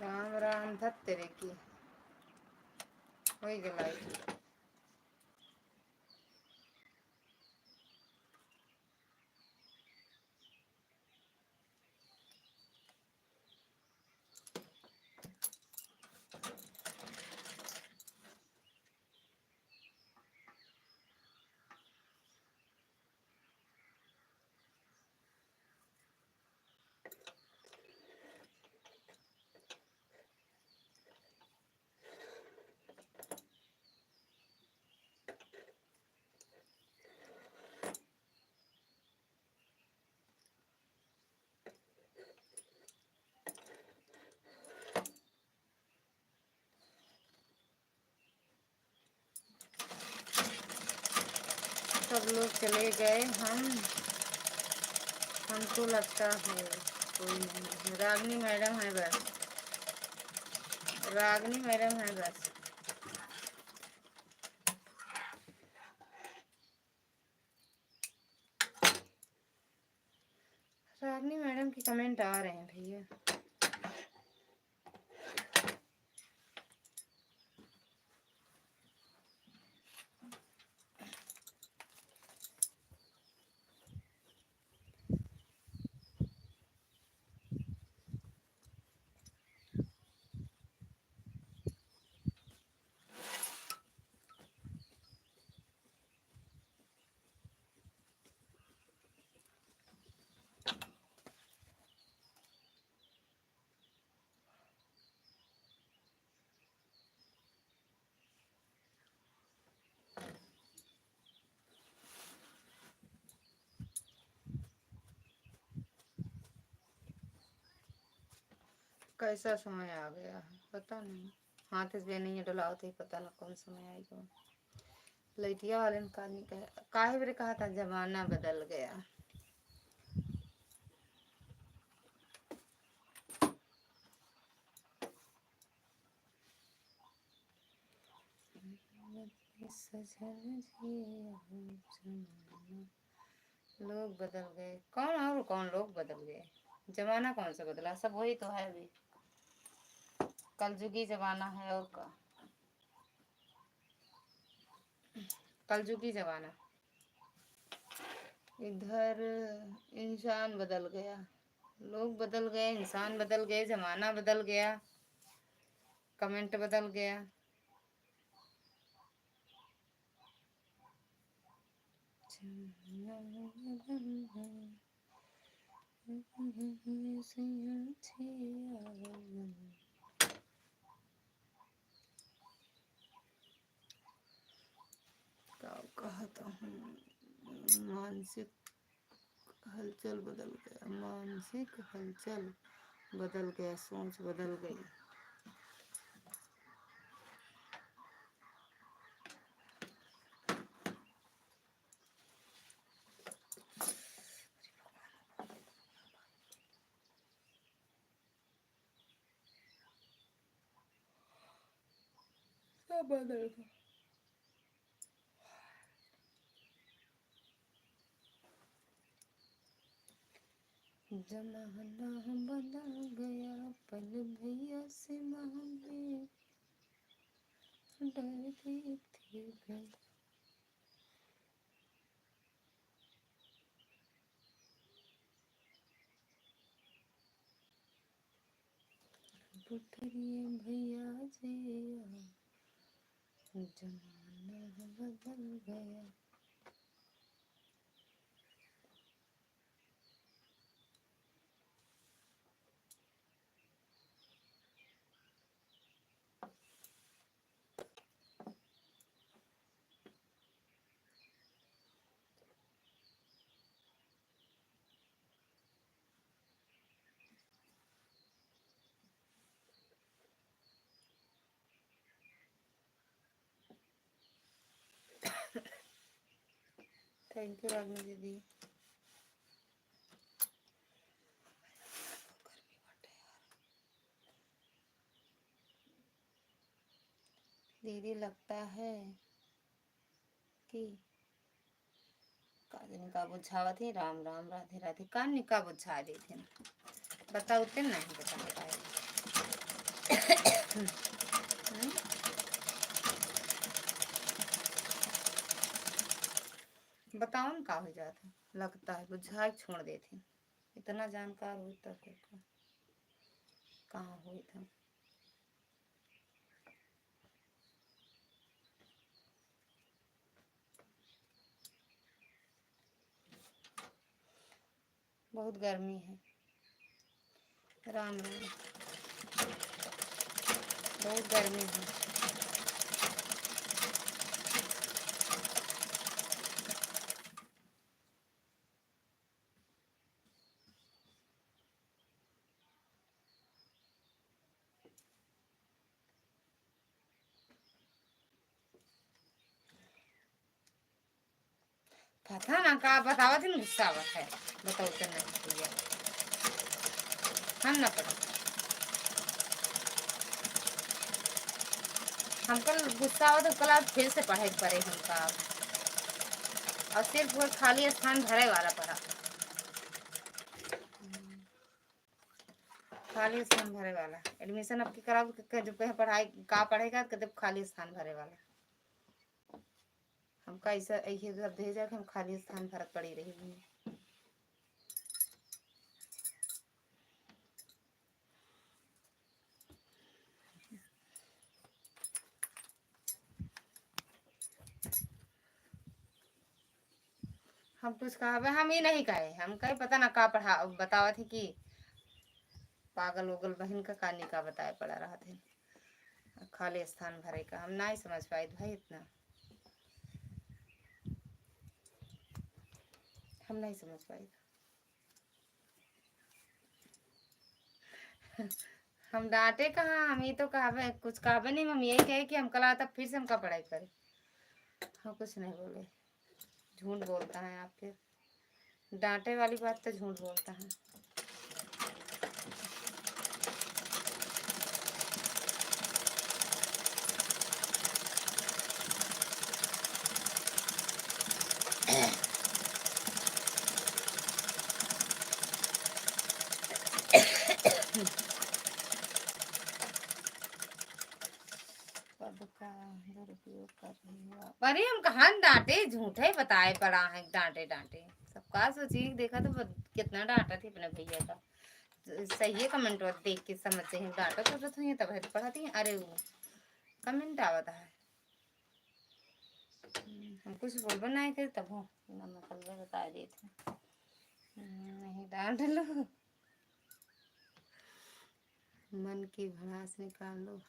राम राम धत तेरे की हो गई। सब लोग चले गए, हम हमको लगता है कोई नहीं, रागनी मैडम है बस, रागनी मैडम है बस। रागनी मैडम की कमेंट आ रहे हैं भैया। कैसा समय आ गया है पता नहीं, हाथ से नहीं डलाओ तो पता ना कौन समय आएगा। लइटिया वाले ने काहे बरे कहा था जमाना बदल गया। लोग बदल गए, कौन और कौन लोग बदल गए, जमाना कौन सा बदला, सब वही तो है अभी, कलयुगी जमाना है और का, कलयुगी जमाना। इधर इंसान बदल गया, लोग बदल गए, इंसान बदल गए, जमाना बदल गया, कमेंट बदल गया। क्या कहता हूँ, मानसिक हलचल बदल गया, मानसिक हलचल बदल गया, सोच बदल गई। सब बदल गया, जमाना बदल गया, पल भैया से मांगे डरती थी मैं। पुतरिए भैया जी जमाना बदल गया। थैंक यू रागनी दीदी। दीदी लगता है कि काजनी का बुझावा थी, राम राम राधे राधे, कान निका बुझा दी थी, बताओ ते नहीं बता पाए। बताओ न का हो जाता, लगता है बुझा छोड़ देते, इतना जानकार हो तब कहाँ हुई था। बहुत गर्मी है, राम राम, बहुत गर्मी है। पता ना का बतावत है, गुस्सा आवत है। बताओ तो नहीं भैया, हम ना पढ़े, हम कल गुस्सा आवत है, कल आज फिर से पढ़े पड़े हमका। और सिर्फ वो खाली स्थान भरे वाला पढ़ा, खाली स्थान भरे वाला। एडमिशन आपकी कराओ जो कहीं पढ़ाई का पढ़ेगा कहते खाली स्थान भरे वाला। हमका ऐसा ऐसे सब भेजा कि हम खाली स्थान भरत पड़ी रही। हम कुछ कहा, हम ये नहीं कहे, हम कहे पता ना का पढ़ा बतावा थे कि पागल उगल बहन का का बताए पड़ा रहा थे, खाली स्थान भरे का हम नहीं समझ पाए भाई, इतना हम नहीं समझ पाए। हम डांटे कहाँ, हम ये तो कहा कुछ कहा नहीं, हम यही कहे कि हम कल आता फिर से हमका पढ़ाई करे। हम कुछ नहीं बोले, झूठ बोलता है आप फिर, डांटे वाली बात तो झूठ बोलता है। पद का दुरुपयोग कर रही हो आप। अरे हम कहाँ डांटे, झूठे बताए पड़ा है, डांटे डांटे सबका सोची देखा तो कितना डांटा थी अपने भैया का। सही है, कमेंट देख के समझ से डांटा तो रही है तब पढ़ाती है। अरे वो कमेंट आवता है, हम कुछ बोल बनाए थे तब हो नमक बता दिए थे। नहीं डांट लो, मन की भड़ास निकाल लो।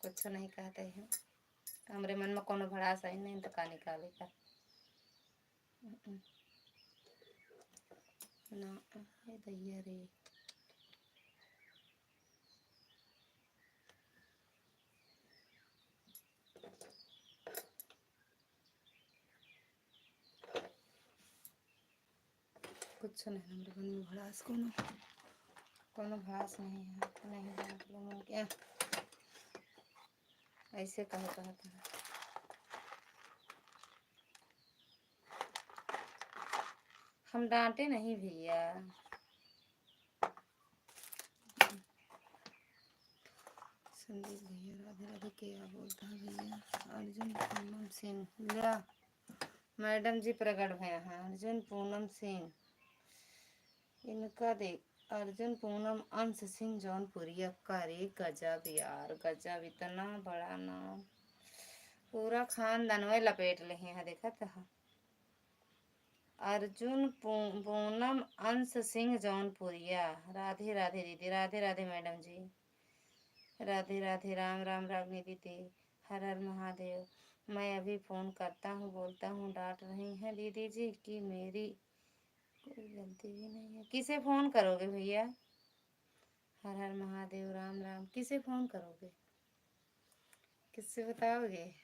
कुछ नहीं कहते हैं, हमारे मन में कोनो भड़ास आई नहीं तो का निकालेगा ना। दैया रे, कुछ नहीं, हमारे मन में भड़ास कोनो कोनो भड़ास नहीं है। तो नहीं डांट लो क्या, ऐसे कहे कहता है। हम डांटे नहीं भैया, संदीप भैया राधे राधे क्या बोलता है भैया। अर्जुन पूनम सिंह लिया मैडम जी प्रकट भैया हैं, अर्जुन पूनम सिंह इनका देख, अर्जुन पूनम अंश सिंह जौनपुरिया का रे गजब यार, गजब इतना बड़ा नाम, पूरा खानदान में लपेट ले हैं। देखा था अर्जुन पूनम अंश सिंह जौनपुरिया। राधे राधे दीदी, राधे राधे मैडम जी, राधे राधे, राम राम रागनी दीदी, हर हर महादेव। मैं अभी फोन करता हूँ, बोलता हूँ डांट रही हैं दीदी जी कि मेरी कोई गलती भी नहीं है। किसे फोन करोगे भैया, हर हर महादेव, राम राम, किसे फोन करोगे, किससे बताओगे?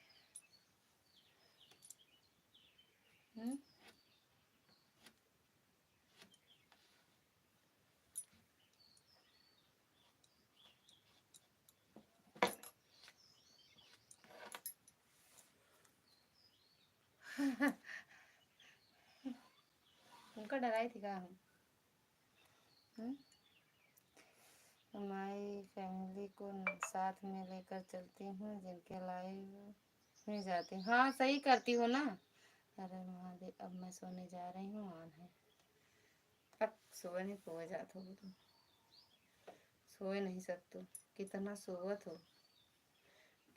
हम्म उनका डराई थी क्या हम? हमारी फैमिली को साथ में लेकर चलती हूँ, जिनके लाइव में जाती हूँ। हाँ सही करती हो ना। अरे महादेव, अब मैं सोने जा रही हूँ, ऑन है। अब सोए नहीं पोए जाते हो तुम, सोए नहीं सकते, कितना सोवत हो,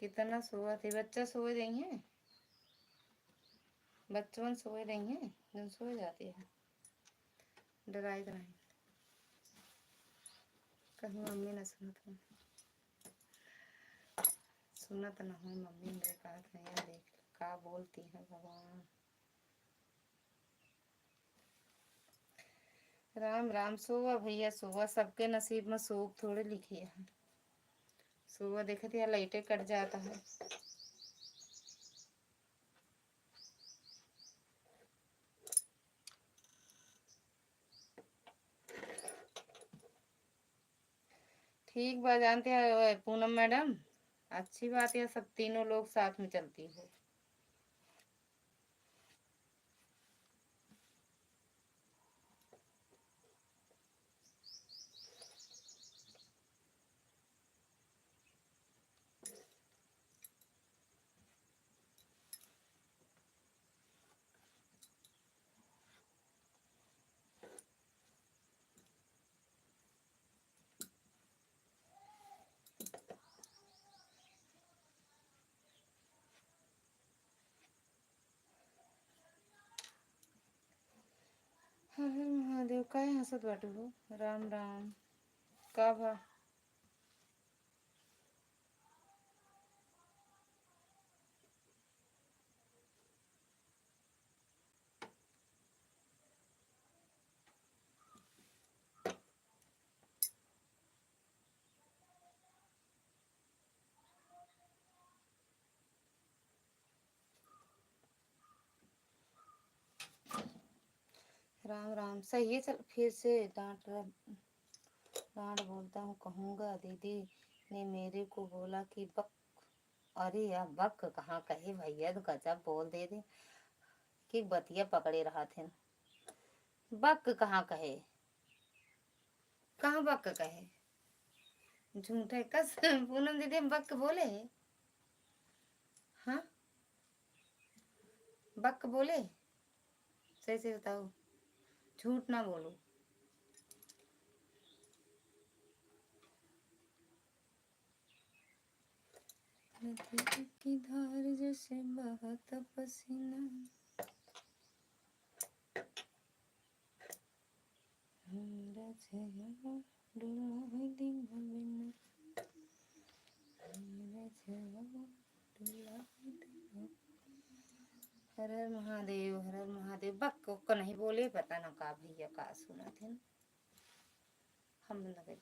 कितना सोवत है। बच्चा सोए देंगे, बच्चों सोए देंगे जब सोए जाती है, डराई तो नहीं कहीं मम्मी ना सुनत हो, सुनत ना हो मम्मी मेरे कहा था यार देख का बोलती है भगवान। राम राम, सोवा भैया सोवा, सबके नसीब में सोप थोड़े लिखी है। सोवा देखे थे लाइटे कट जाता है। ठीक बात, जानते हैं पूनम मैडम, अच्छी बात है सब तीनों लोग साथ में चलती हो। हर हर महादेव, काहे हंसत बाटू हो? राम राम। का बा? राम राम। सही है, चल फिर से डांट डांट बोलता हूँ, कहूँगा दीदी ने मेरे को बोला कि बक। अरे यार, बक कहाँ कहे भैया, तो गजब बोल दे दे कि बतिया पकड़े रहा थे। बक कहाँ कहे, कहाँ बक कहे? झूठे कस पूनम दीदी हम बक बोले? हाँ, बक बोले? सही से बताओ, झूठ ना बोलो। नदी की धार जैसे बहता पसीना, हमरा चेहरा डोला है दिन बिना, हमरा चेहरा डोला है दिन। हर हर महादेव, हर हर महादेव। बक को नहीं बोले, पता ना का भैया का सुना थे न? हम लगे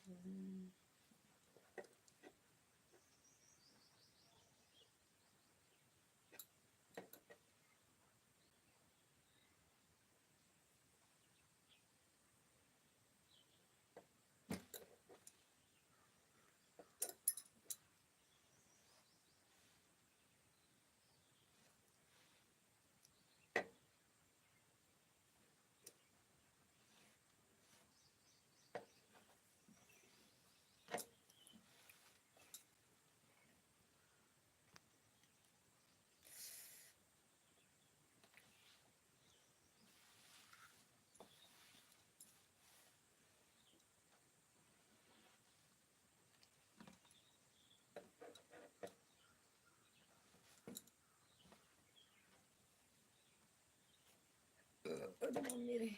मेरे।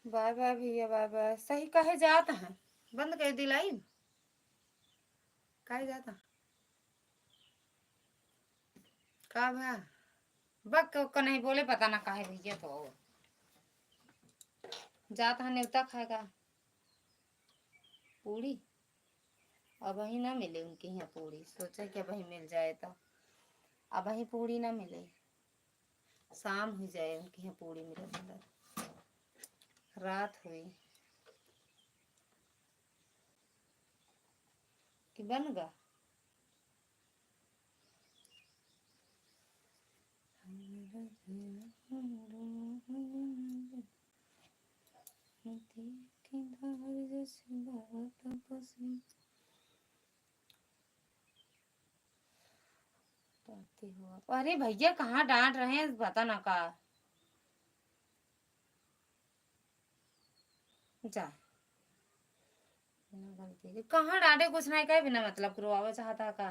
बाय बाय भैया, बाय बाय। सही कहे जाता है, बंद कर दिलाई। कहे जाता का भा? बक को नहीं बोले, पता ना काहे भैया। तो जाता है न्योता खाएगा पूरी। अब वही ना मिले उनके यहाँ पूरी, सोचा कि अब वही मिल जाए तो अब वही पूरी ना मिले, शाम हो जाए उनके यहाँ पूरी मिले, मतलब रात हुई कि बन गा। अरे भैया कहाँ डांट रहे हैं, पता ना का। जा, बिना गलती के कहाँ डांटे, कुछ नहीं कहे, बिना मतलब करवावे चाहता का।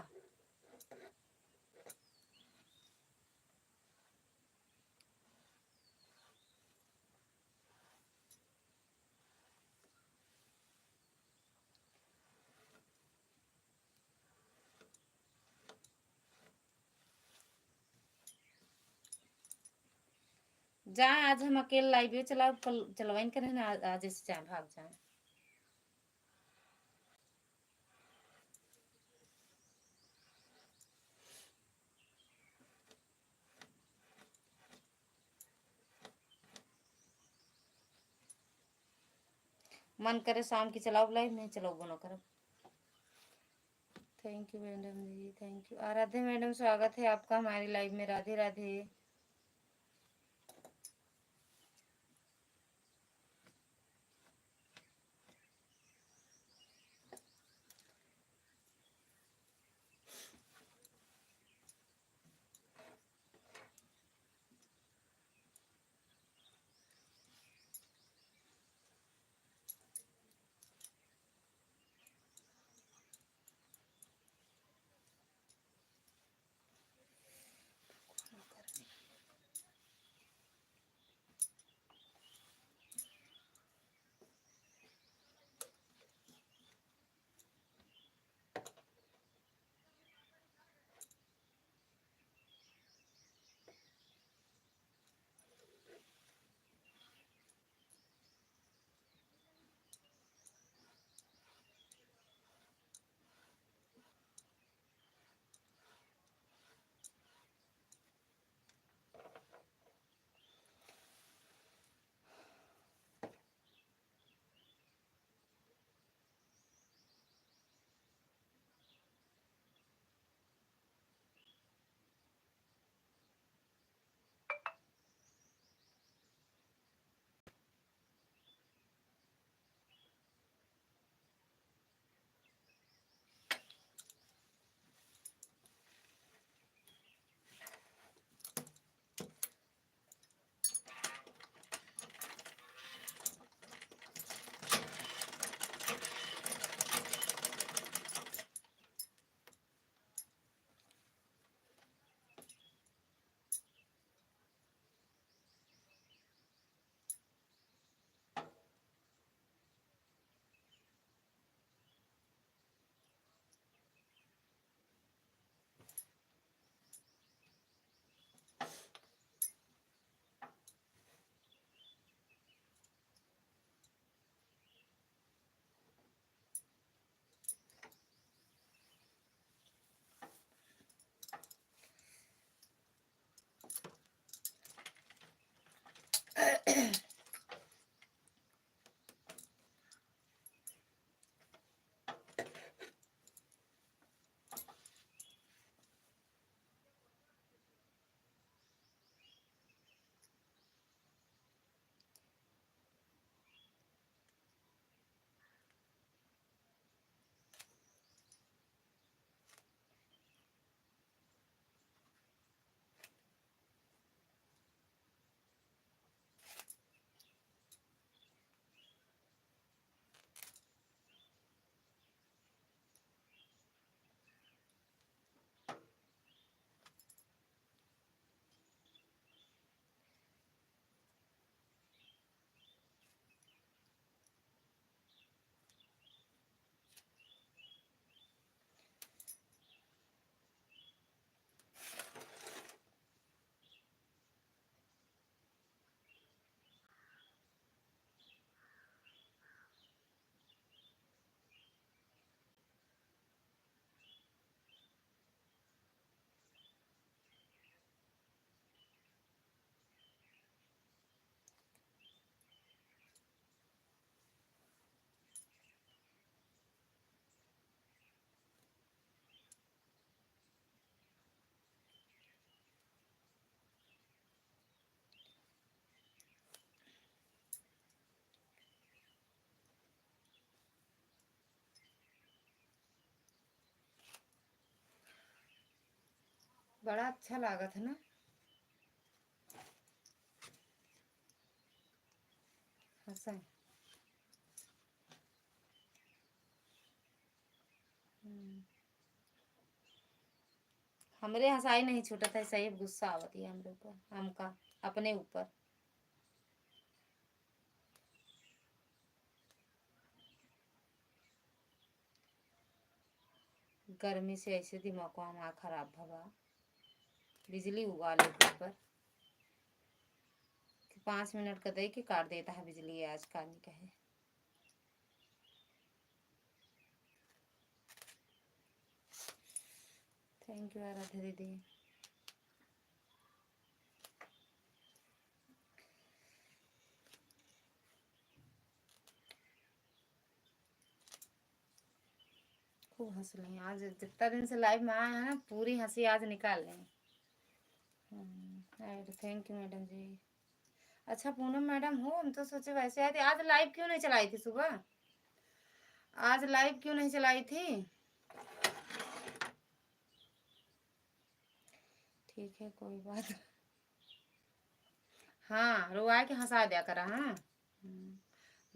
जाए आज हम अकेले लाइव चलाओ, कल चलवाइन करें ना, आज से जाए, भाग जाए। मन करे शाम की चलाओ लाइव, नहीं चलाओ बोलो करो। Thank you madam ji, thank you. Aaradhya madam स्वागत है आपका हमारी लाइव में। राधे राधे। बड़ा अच्छा लागत है ना। हंसा। हमरे हंसाई नहीं छूटा था, सही गुस्सा आवती है हमरे ऊपर, हमका अपने ऊपर। गर्मी से ऐसे दिमाग को हमारा खराब भगा, बिजली उगा ले ऊपर। 5 मिनट का दे के काट देता है बिजली, आज का नहीं कहे। थैंक यू आराध्या दीदी। खूब हंस लें आज, जितना दिन से लाइव में आए हैं ना पूरी हंसी आज निकाल लें। थैंक यू मैडम जी। अच्छा पूनम मैडम हो, हम तो सोचे वैसे आए थे। आज लाइव क्यों नहीं चलाई थी सुबह? आज लाइव क्यों नहीं चलाई थी? ठीक है कोई बात। हाँ रुआ के हंसा दिया करा। हाँ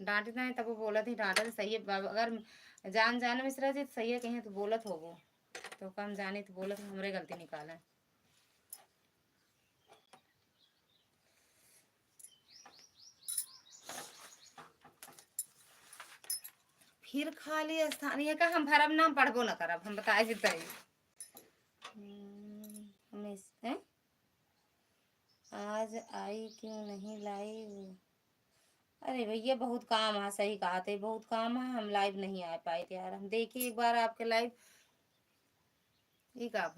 डांटे नहीं तब वो बोला थी, डांटा तो सही है। अगर जान जान मिश्रा जी तो सही है, कहीं तो बोलत हो वो तो कम जानी तो बोलत हमरे गलती निकाले। फिर खाली स्थानीय का हम भरब नाम पढ़बो न करब, हम बताए भी तई। हमें आज आई क्यों नहीं लाइव? अरे भैया बहुत काम है, सही कहा थे, बहुत काम है, हम लाइव नहीं आ पाए थे यार। हम देखिए एक बार आपके लाइव का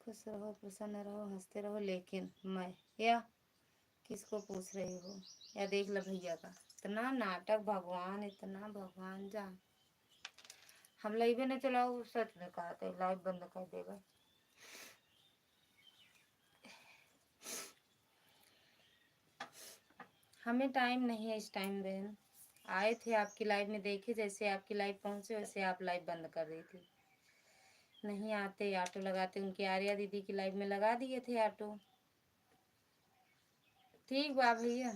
खुश रहो प्रसन्न रहो हंसते रहो, लेकिन मैं या किसको पूछ रही हो? या देख लो भैया का इतना नाटक, भगवान इतना भगवान जान। हम लाइव नहीं चलाओ, सच में कहा था लाइव बंद कर देगा। हमें टाइम नहीं है इस टाइम बहन। आए थे आपकी लाइव में, देखे जैसे आपकी लाइव पहुंचे वैसे आप लाइव बंद कर रही थी। नहीं आते ऑटो लगाते, उनकी आर्या दीदी की लाइव में लगा दिए थे ऑटो। ठीक बा भैया।